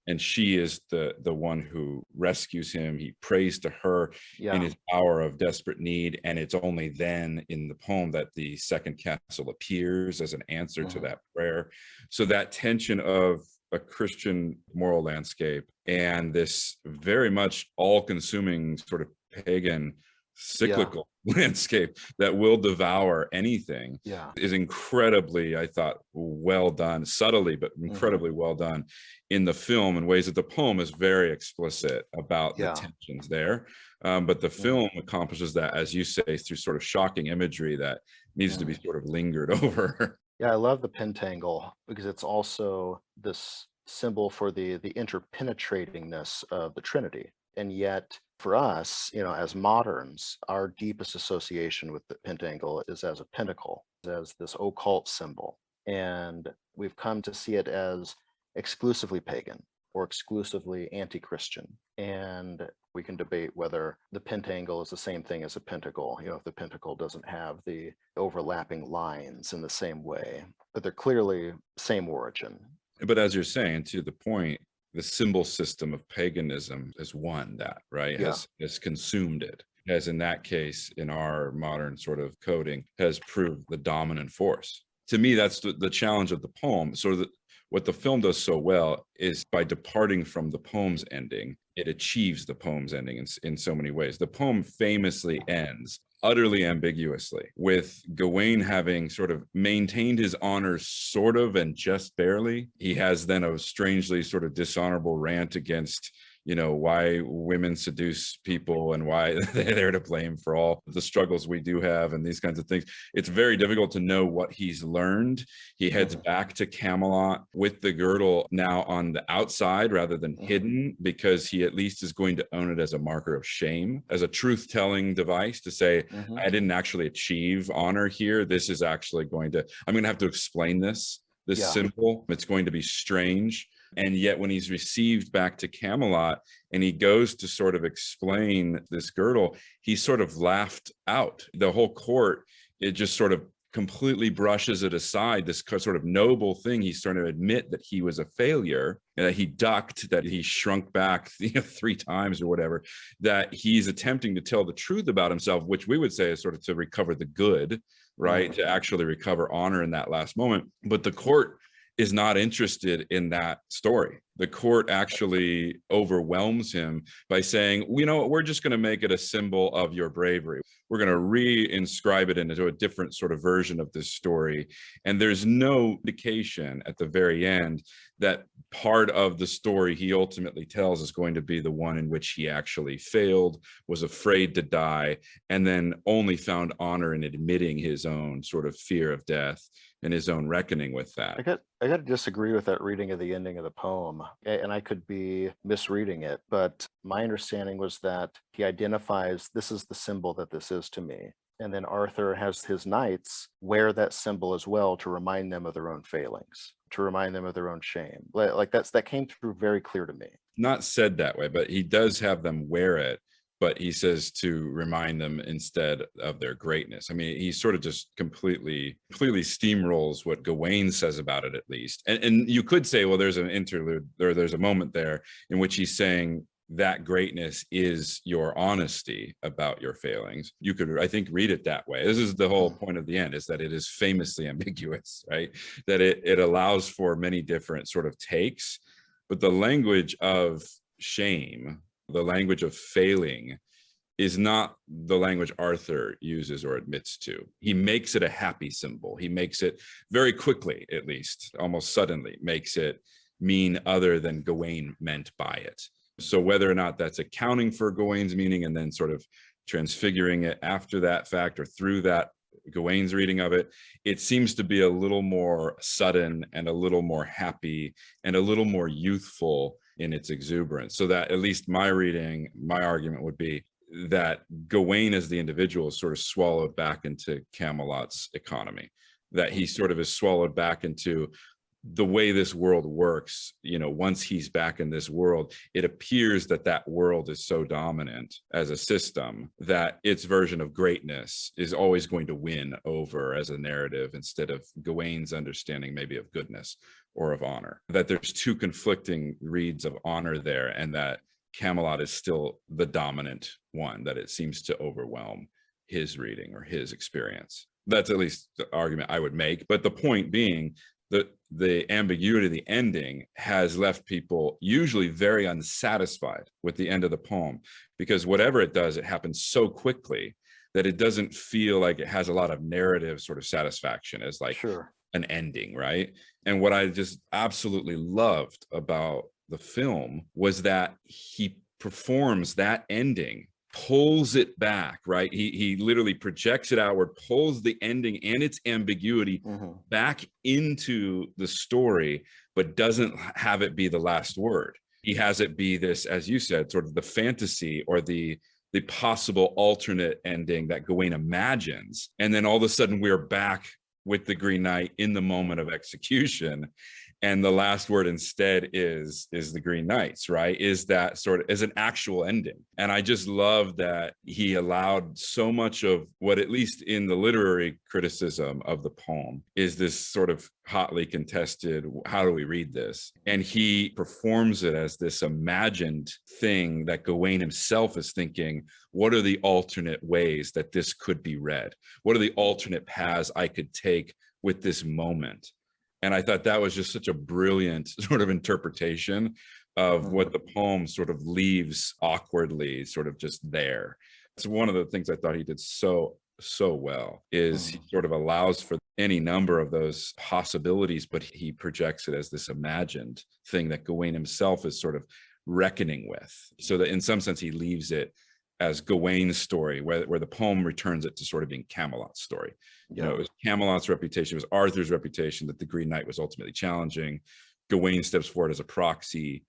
And she is the one who rescues him. He prays to her in his hour of desperate need. And it's only then in the poem that the second castle appears as an answer to that prayer. So that tension of a Christian moral landscape and this very much all-consuming sort of pagan cyclical landscape that will devour anything is incredibly, I thought, well done, subtly, but incredibly well done in the film, in ways that the poem is very explicit about the tensions there. But the film accomplishes that, as you say, through sort of shocking imagery that needs to be sort of lingered over. Yeah, I love the pentangle because it's also this symbol for the interpenetratingness of the Trinity. And yet, for us, as moderns, our deepest association with the pentangle is as a pentacle, as this occult symbol. And we've come to see it as exclusively pagan or exclusively anti-Christian. And we can debate whether the pentangle is the same thing as a pentacle, if the pentacle doesn't have the overlapping lines in the same way, but they're clearly same origin. But as you're saying, to the point, the symbol system of paganism has won that, right? Has consumed it, as in that case, in our modern sort of coding, has proved the dominant force. To me, that's the challenge of the poem. So what the film does so well is by departing from the poem's ending, it achieves the poem's ending in so many ways. The poem famously ends utterly ambiguously, with Gawain having sort of maintained his honor sort of and just barely. He has then a strangely sort of dishonorable rant against why women seduce people and why they're to blame for all the struggles we do have and these kinds of things. It's very difficult to know what he's learned. He heads back to Camelot with the girdle now on the outside rather than hidden, because he at least is going to own it as a marker of shame, as a truth-telling device to say, I didn't actually achieve honor here. This is actually I'm going to have to explain this symbol. It's going to be strange. And yet when he's received back to Camelot and he goes to sort of explain this girdle, he's sort of laughed out. The whole court, it just sort of completely brushes it aside, this sort of noble thing. He's starting to admit that he was a failure, and that he ducked, that he shrunk back 3 times or whatever, that he's attempting to tell the truth about himself, which we would say is sort of to recover the good, right? To actually recover honor in that last moment. But the court is not interested in that story. The court actually overwhelms him by saying, we're just going to make it a symbol of your bravery. We're going to re-inscribe it into a different sort of version of this story. And there's no indication at the very end that part of the story he ultimately tells is going to be the one in which he actually failed, was afraid to die, and then only found honor in admitting his own sort of fear of death and his own reckoning with that. I got to disagree with that reading of the ending of the poem, and I could be misreading it, but my understanding was that he identifies, this is the symbol that this is to me. And then Arthur has his knights wear that symbol as well to remind them of their own failings, to remind them of their own shame. Like that came through very clear to me. Not said that way, but he does have them wear it. But he says to remind them instead of their greatness. I mean, he sort of just completely steamrolls what Gawain says about it, at least. And you could say, well, there's an interlude, or there's a moment there in which he's saying that greatness is your honesty about your failings. You could, I think, read it that way. This is the whole point of the end, is that it is famously ambiguous, right? That it allows for many different sort of takes, but the language of shame, the language of failing, is not the language Arthur uses or admits to. He makes it a happy symbol. He makes it very quickly, at least, almost suddenly, makes it mean other than Gawain meant by it. So whether or not that's accounting for Gawain's meaning and then sort of transfiguring it after that fact or through that Gawain's reading of it, it seems to be a little more sudden and a little more happy and a little more youthful in its exuberance. So that at least my reading, my argument would be that Gawain as the individual is sort of swallowed back into Camelot's economy, that he sort of is swallowed back into the way this world works. Once he's back in this world, it appears that that world is so dominant as a system that its version of greatness is always going to win over as a narrative instead of Gawain's understanding maybe of goodness or of honor. That there's two conflicting reads of honor there, and that Camelot is still the dominant one, that it seems to overwhelm his reading or his experience. That's at least the argument I would make. But the point being, the ambiguity of the ending has left people usually very unsatisfied with the end of the poem, because whatever it does, it happens so quickly that it doesn't feel like it has a lot of narrative sort of satisfaction as like an ending, right? And what I just absolutely loved about the film was that he performs that ending, pulls it back, right? He literally projects it outward, pulls the ending and its ambiguity back into the story, but doesn't have it be the last word. He has it be this, as you said, sort of the fantasy or the possible alternate ending that Gawain imagines. And then all of a sudden we're back with the Green Knight in the moment of execution. And the last word instead is the Green Knights, right? Is that sort of as an actual ending. And I just love that he allowed so much of what, at least in the literary criticism of the poem, is this sort of hotly contested, how do we read this? And he performs it as this imagined thing that Gawain himself is thinking, what are the alternate ways that this could be read? What are the alternate paths I could take with this moment? And I thought that was just such a brilliant sort of interpretation of what the poem sort of leaves awkwardly sort of just there. It's one of the things I thought he did so well, is he sort of allows for any number of those possibilities, but he projects it as this imagined thing that Gawain himself is sort of reckoning with. So that in some sense, he leaves it as Gawain's story, where the poem returns it to sort of being Camelot's story. It was Camelot's reputation, it was Arthur's reputation that the Green Knight was ultimately challenging. Gawain steps forward as a proxy,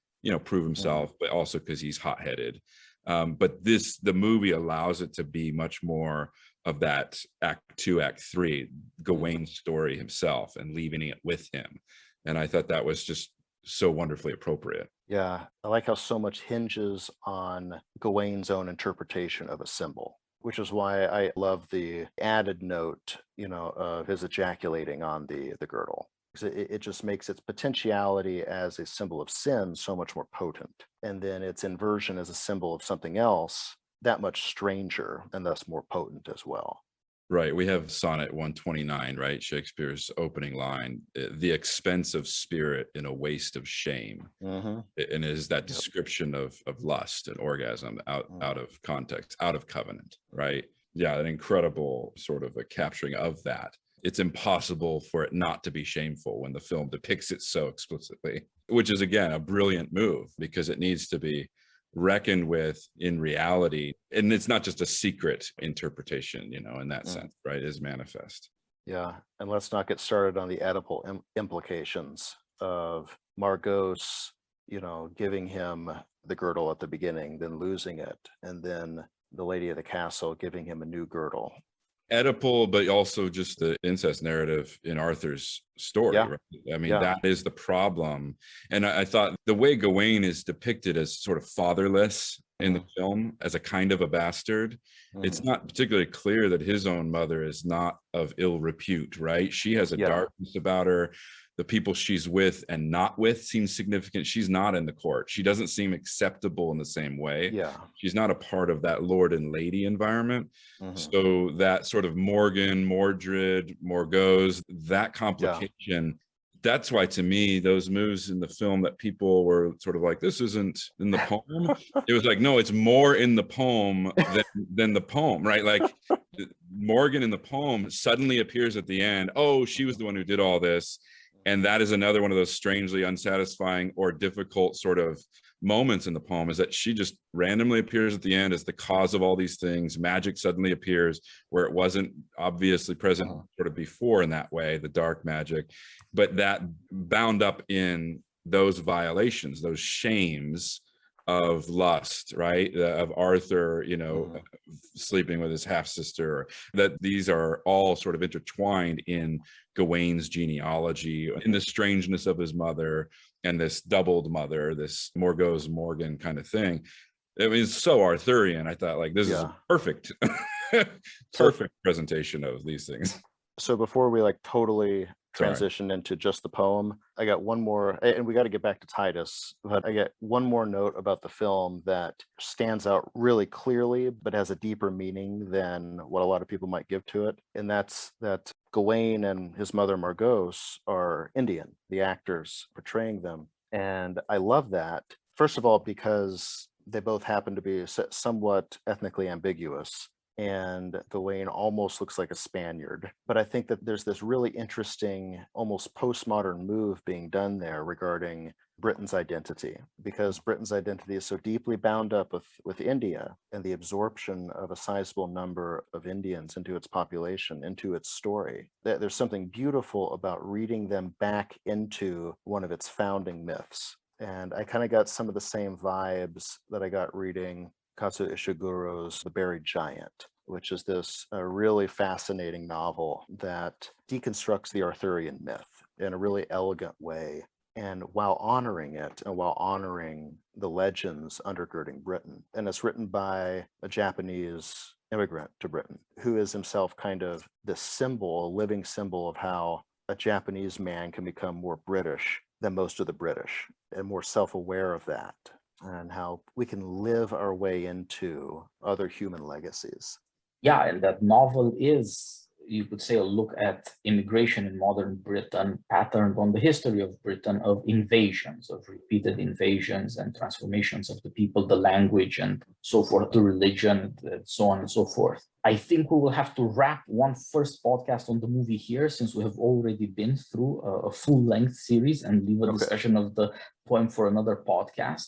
prove himself, but also because he's hot-headed. But the movie allows it to be much more of that Act 2, Act 3, Gawain's story himself, and leaving it with him. And I thought that was just so wonderfully appropriate. Yeah, I like how so much hinges on Gawain's own interpretation of a symbol, which is why I love the added note, of his ejaculating on the girdle. It just makes its potentiality as a symbol of sin so much more potent. And then its inversion as a symbol of something else that much stranger and thus more potent as well. Right. We have Sonnet 129, right? Shakespeare's opening line, the expense of spirit in a waste of shame. And it is that description of lust and orgasm out of context, out of covenant, right? Yeah, an incredible sort of a capturing of that. It's impossible for it not to be shameful when the film depicts it so explicitly, which is, again, a brilliant move, because it needs to be reckoned with in reality, and it's not just a secret interpretation, in that sense, right? Is manifest. Yeah, and let's not get started on the Oedipal implications of Margot's, giving him the girdle at the beginning, then losing it, and then the lady of the castle giving him a new girdle. Oedipal, but also just the incest narrative in Arthur's story. Yeah. Right? I mean, that is the problem. And I thought the way Gawain is depicted as sort of fatherless in the film, as a kind of a bastard, it's not particularly clear that his own mother is not of ill repute, right? She has a darkness about her. The people she's with and not with seem significant. She's not in the court. She doesn't seem acceptable in the same way. Yeah. She's not a part of that lord and lady environment. So that sort of Morgan, Mordred, Morgause, that complication, that's why, to me, those moves in the film that people were sort of like, this isn't in the poem. It was like, no, it's more in the poem than the poem, right? Like Morgan in the poem suddenly appears at the end. Oh, she was the one who did all this. And that is another one of those strangely unsatisfying or difficult sort of moments in the poem is that she just randomly appears at the end as the cause of all these things. Magic suddenly appears where it wasn't obviously present sort of before in that way, the dark magic, but that bound up in those violations, those shames of lust, right? Of Arthur, sleeping with his half sister, that these are all sort of intertwined in Gawain's genealogy, in the strangeness of his mother and this doubled mother, this Morgause Morgan kind of thing. I mean, it's so Arthurian. I thought, like, this is a perfect presentation of these things. So before we like totally transition into just the poem, I got one more, and we got to get back to Titus, but I got one more note about the film that stands out really clearly, but has a deeper meaning than what a lot of people might give to it. And that's that Gawain and his mother Morgause are Indian, the actors portraying them. And I love that, first of all, because they both happen to be somewhat ethnically ambiguous. And Gawain almost looks like a Spaniard. But I think that there's this really interesting, almost postmodern move being done there regarding Britain's identity, because Britain's identity is so deeply bound up with India and the absorption of a sizable number of Indians into its population, into its story. There's something beautiful about reading them back into one of its founding myths. And I kind of got some of the same vibes that I got reading Kazuo Ishiguro's The Buried Giant, which is this really fascinating novel that deconstructs the Arthurian myth in a really elegant way, and while honoring it and while honoring the legends undergirding Britain. And it's written by a Japanese immigrant to Britain who is himself kind of the symbol, a living symbol of how a Japanese man can become more British than most of the British and more self-aware of that, and how we can live our way into other human legacies. Yeah, and that novel is, you could say, a look at immigration in modern Britain, patterned on the history of Britain, of invasions, of repeated invasions and transformations of the people, the language, and so forth, the religion, and so on and so forth. I think we will have to wrap one first podcast on the movie here, since we have already been through a full-length series, and leave a discussion of the poem for another podcast.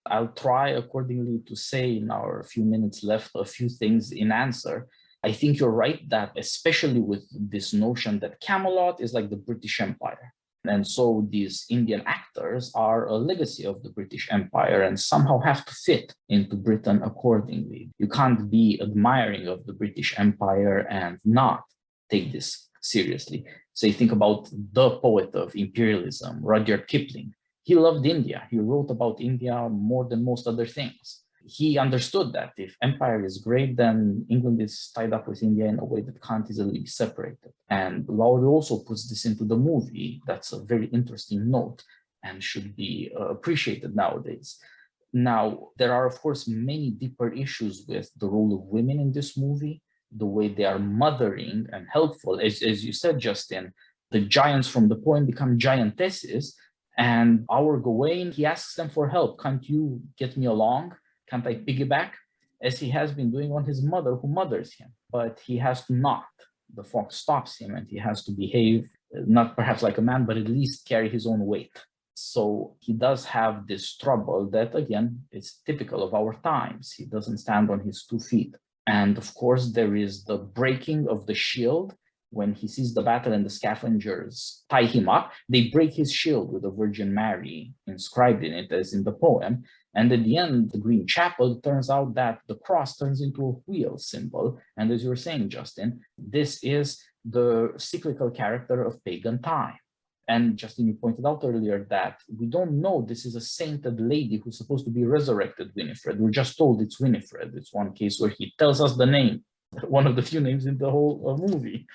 I'll try accordingly to say in our few minutes left a few things in answer. I think you're right that, especially with this notion that Camelot is like the British Empire. And so these Indian actors are a legacy of the British Empire and somehow have to fit into Britain accordingly. You can't be admiring of the British Empire and not take this seriously. So you think about the poet of imperialism, Rudyard Kipling. He loved India. He wrote about India more than most other things. He understood that if empire is great, then England is tied up with India in a way that can't easily be separated. And Lowery also puts this into the movie. That's a very interesting note and should be appreciated nowadays. Now, there are, of course, many deeper issues with the role of women in this movie, the way they are mothering and helpful. As you said, Justin, the giants from the poem become giantesses. And our Gawain, he asks them for help. Can't you get me along? Can't I piggyback? As he has been doing on his mother, who mothers him. But he has to not. The fox stops him and he has to behave, not perhaps like a man, but at least carry his own weight. So he does have this trouble that, again, is typical of our times. He doesn't stand on his 2 feet. And of course, there is the breaking of the shield. When he sees the battle and the scavengers tie him up, they break his shield with the Virgin Mary inscribed in it, as in the poem. And at the end, the Green Chapel, it turns out that the cross turns into a wheel symbol. And as you were saying, Justin, this is the cyclical character of pagan time. And Justin, you pointed out earlier that we don't know this is a sainted lady who's supposed to be resurrected, Winifred. We're just told it's Winifred. It's one case where he tells us the name, one of the few names in the whole movie.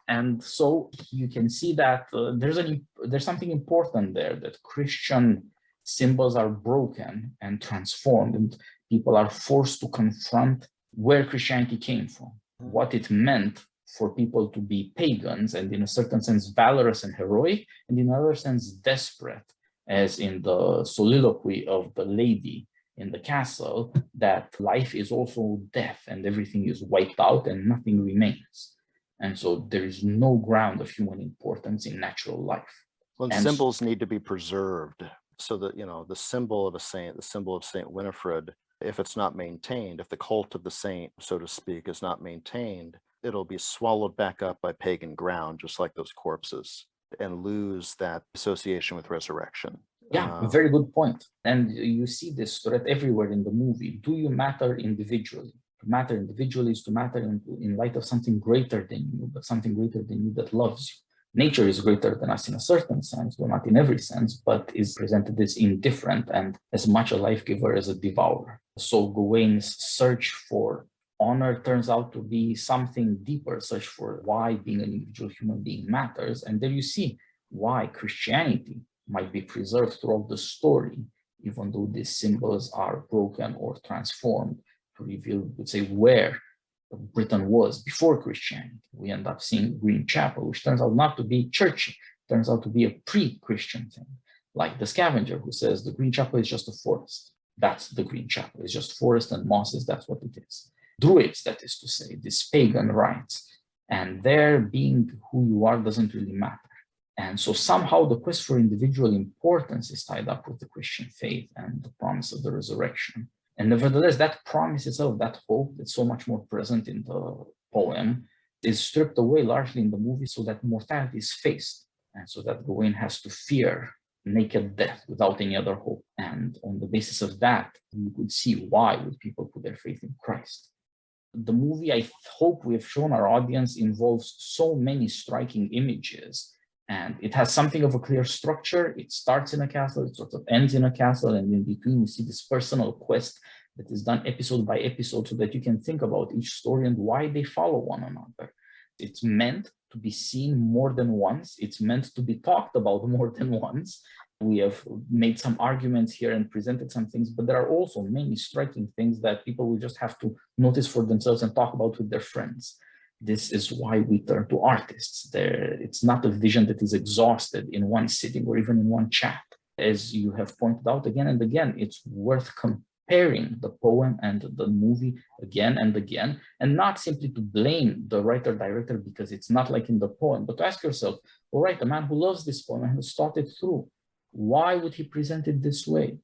And so you can see that there's something important there, that Christian symbols are broken and transformed, and people are forced to confront where Christianity came from, what it meant for people to be pagans, and in a certain sense valorous and heroic, and in another sense desperate, as in the soliloquy of the lady in the castle, that life is also death and everything is wiped out and nothing remains. And so there is no ground of human importance in natural life. Well, and symbols need to be preserved So that, the symbol of a saint, the symbol of Saint Winifred, if it's not maintained, if the cult of the saint, so to speak, is not maintained, it'll be swallowed back up by pagan ground, just like those corpses, and lose that association with resurrection. Yeah, very good point. And you see this threat everywhere in the movie. Do you matter individually? To matter individually is to matter in light of something greater than you, but something greater than you that loves you. Nature is greater than us in a certain sense, well, not in every sense, but is presented as indifferent and as much a life giver as a devourer. So Gawain's search for honor turns out to be something deeper, search for why being an individual human being matters. And there you see why Christianity might be preserved throughout the story, even though these symbols are broken or transformed to reveal, let's say, where Britain was before Christianity. We end up seeing Green Chapel, which turns out not to be churchy, turns out to be a pre-Christian thing. Like the scavenger who says the Green Chapel is just a forest. That's the Green Chapel. It's just forest and mosses. That's what it is. Druids, that is to say, these pagan rites. And their being who you are doesn't really matter. And so somehow the quest for individual importance is tied up with the Christian faith and the promise of the resurrection. And nevertheless, that promise itself, that hope that's so much more present in the poem, is stripped away largely in the movie so that mortality is faced. And so that Gawain has to fear naked death without any other hope. And on the basis of that, you could see why would people put their faith in Christ. The movie, I hope we have shown our audience, involves so many striking images. And it has something of a clear structure. It starts in a castle, it sort of ends in a castle, and in between we see this personal quest that is done episode by episode so that you can think about each story and why they follow one another. It's meant to be seen more than once. It's meant to be talked about more than once. We have made some arguments here and presented some things, but there are also many striking things that people will just have to notice for themselves and talk about with their friends. This is why we turn to artists. It's not a vision that is exhausted in one sitting or even in one chat. As you have pointed out again and again, it's worth comparing the poem and the movie again and again, and not simply to blame the writer-director because it's not like in the poem, but to ask yourself, all right, a man who loves this poem and has thought it through, why would he present it this way?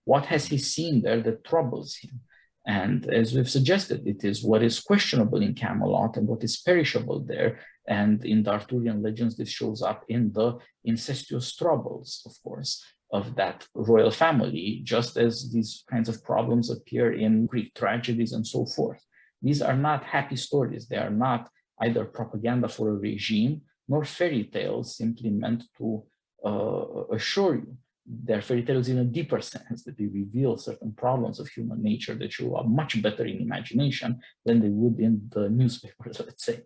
What has he seen there that troubles him? And as we've suggested, it is what is questionable in Camelot and what is perishable there. And in the Arthurian legends, this shows up in the incestuous troubles, of course, of that royal family, just as these kinds of problems appear in Greek tragedies and so forth. These are not happy stories. They are not either propaganda for a regime, nor fairy tales simply meant to assure you. They're fairy tales in a deeper sense, that they reveal certain problems of human nature that show up much better in imagination than they would in the newspapers, let's say.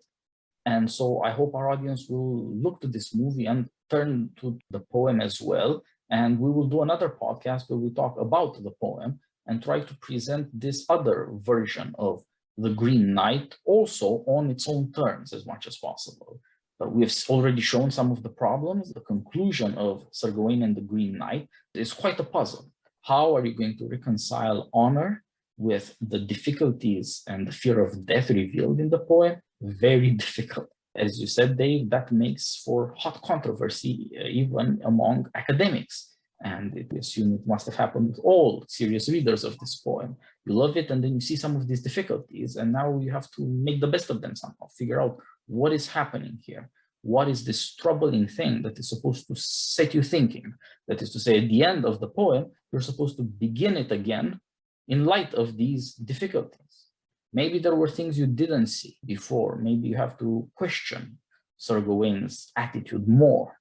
And so I hope our audience will look to this movie and turn to the poem as well. And we will do another podcast where we talk about the poem and try to present this other version of the Green Knight also on its own terms as much as possible. We have already shown some of the problems. The conclusion of Sir Gawain and the Green Knight is quite a puzzle. How are you going to reconcile honor with the difficulties and the fear of death revealed in the poem? Very difficult. As you said, Dave, that makes for hot controversy even among academics. And we assume it must have happened with all serious readers of this poem. You love it, and then you see some of these difficulties, and now you have to make the best of them somehow, figure out what is happening here. What is this troubling thing that is supposed to set you thinking? That is to say, at the end of the poem, you're supposed to begin it again in light of these difficulties. Maybe there were things you didn't see before. Maybe you have to question Sir Gawain's attitude more,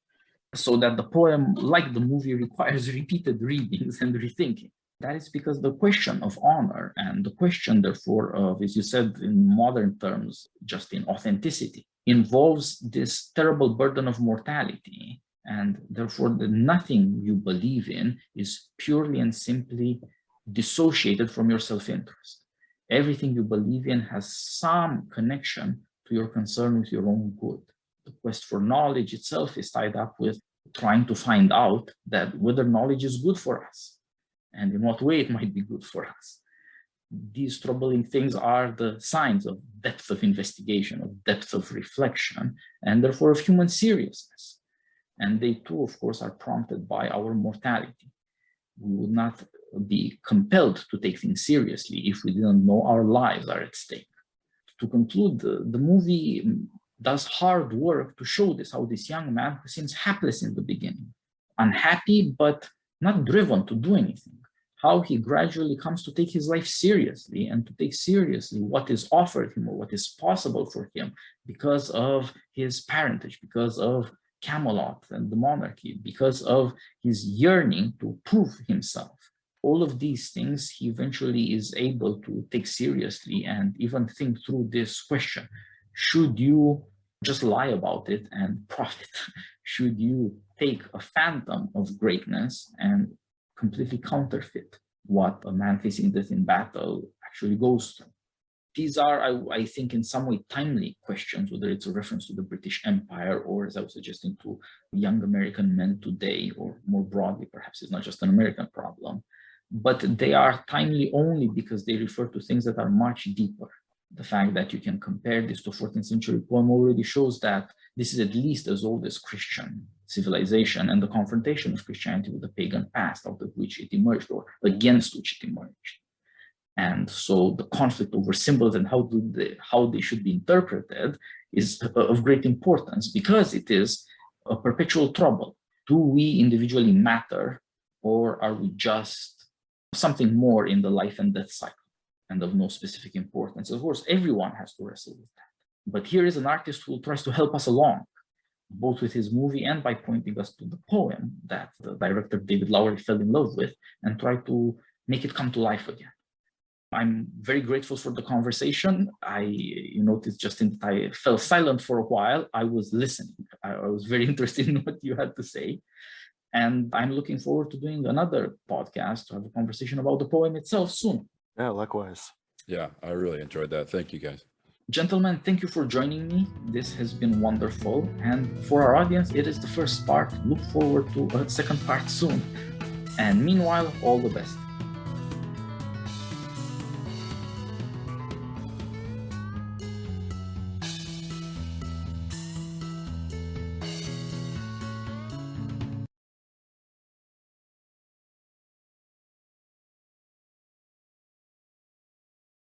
so that the poem, like the movie, requires repeated readings and rethinking. That is because the question of honor and the question, therefore, of, as you said in modern terms, just in authenticity, involves this terrible burden of mortality. And therefore, nothing you believe in is purely and simply dissociated from your self-interest. Everything you believe in has some connection to your concern with your own good. The quest for knowledge itself is tied up with trying to find out that whether knowledge is good for us and in what way it might be good for us. These troubling things are the signs of depth of investigation, of depth of reflection, and therefore of human seriousness. And they too, of course, are prompted by our mortality. We would not be compelled to take things seriously if we didn't know our lives are at stake. To conclude, the movie does hard work to show this, how this young man who seems hapless in the beginning, unhappy, but not driven to do anything, how he gradually comes to take his life seriously and to take seriously what is offered him or what is possible for him because of his parentage, because of Camelot and the monarchy, because of his yearning to prove himself. All of these things he eventually is able to take seriously and even think through this question. Should you just lie about it and profit? Should you take a phantom of greatness and completely counterfeit what a man facing death in battle actually goes through? These are, I think, in some way timely questions, whether it's a reference to the British Empire or, as I was suggesting, to young American men today, or more broadly, perhaps it's not just an American problem. But they are timely only because they refer to things that are much deeper. The fact that you can compare this to a 14th century poem already shows that this is at least as old as Christian civilization and the confrontation of Christianity with the pagan past, out of which it emerged or against which it emerged. And so the conflict over symbols and how they should be interpreted is of great importance because it is a perpetual trouble. Do we individually matter, or are we just something more in the life and death cycle and of no specific importance? Of course, everyone has to wrestle with that. But here is an artist who tries to help us along, both with his movie and by pointing us to the poem that the director David Lowery fell in love with and tried to make it come to life again. I'm very grateful for the conversation. You noticed, Justin, that I fell silent for a while. I was listening. I was very interested in what you had to say. And I'm looking forward to doing another podcast to have a conversation about the poem itself soon. Yeah, likewise. Yeah, I really enjoyed that. Thank you, guys. Gentlemen, thank you for joining me. This has been wonderful. And for our audience, it is the first part. Look forward to a second part soon. And meanwhile, all the best.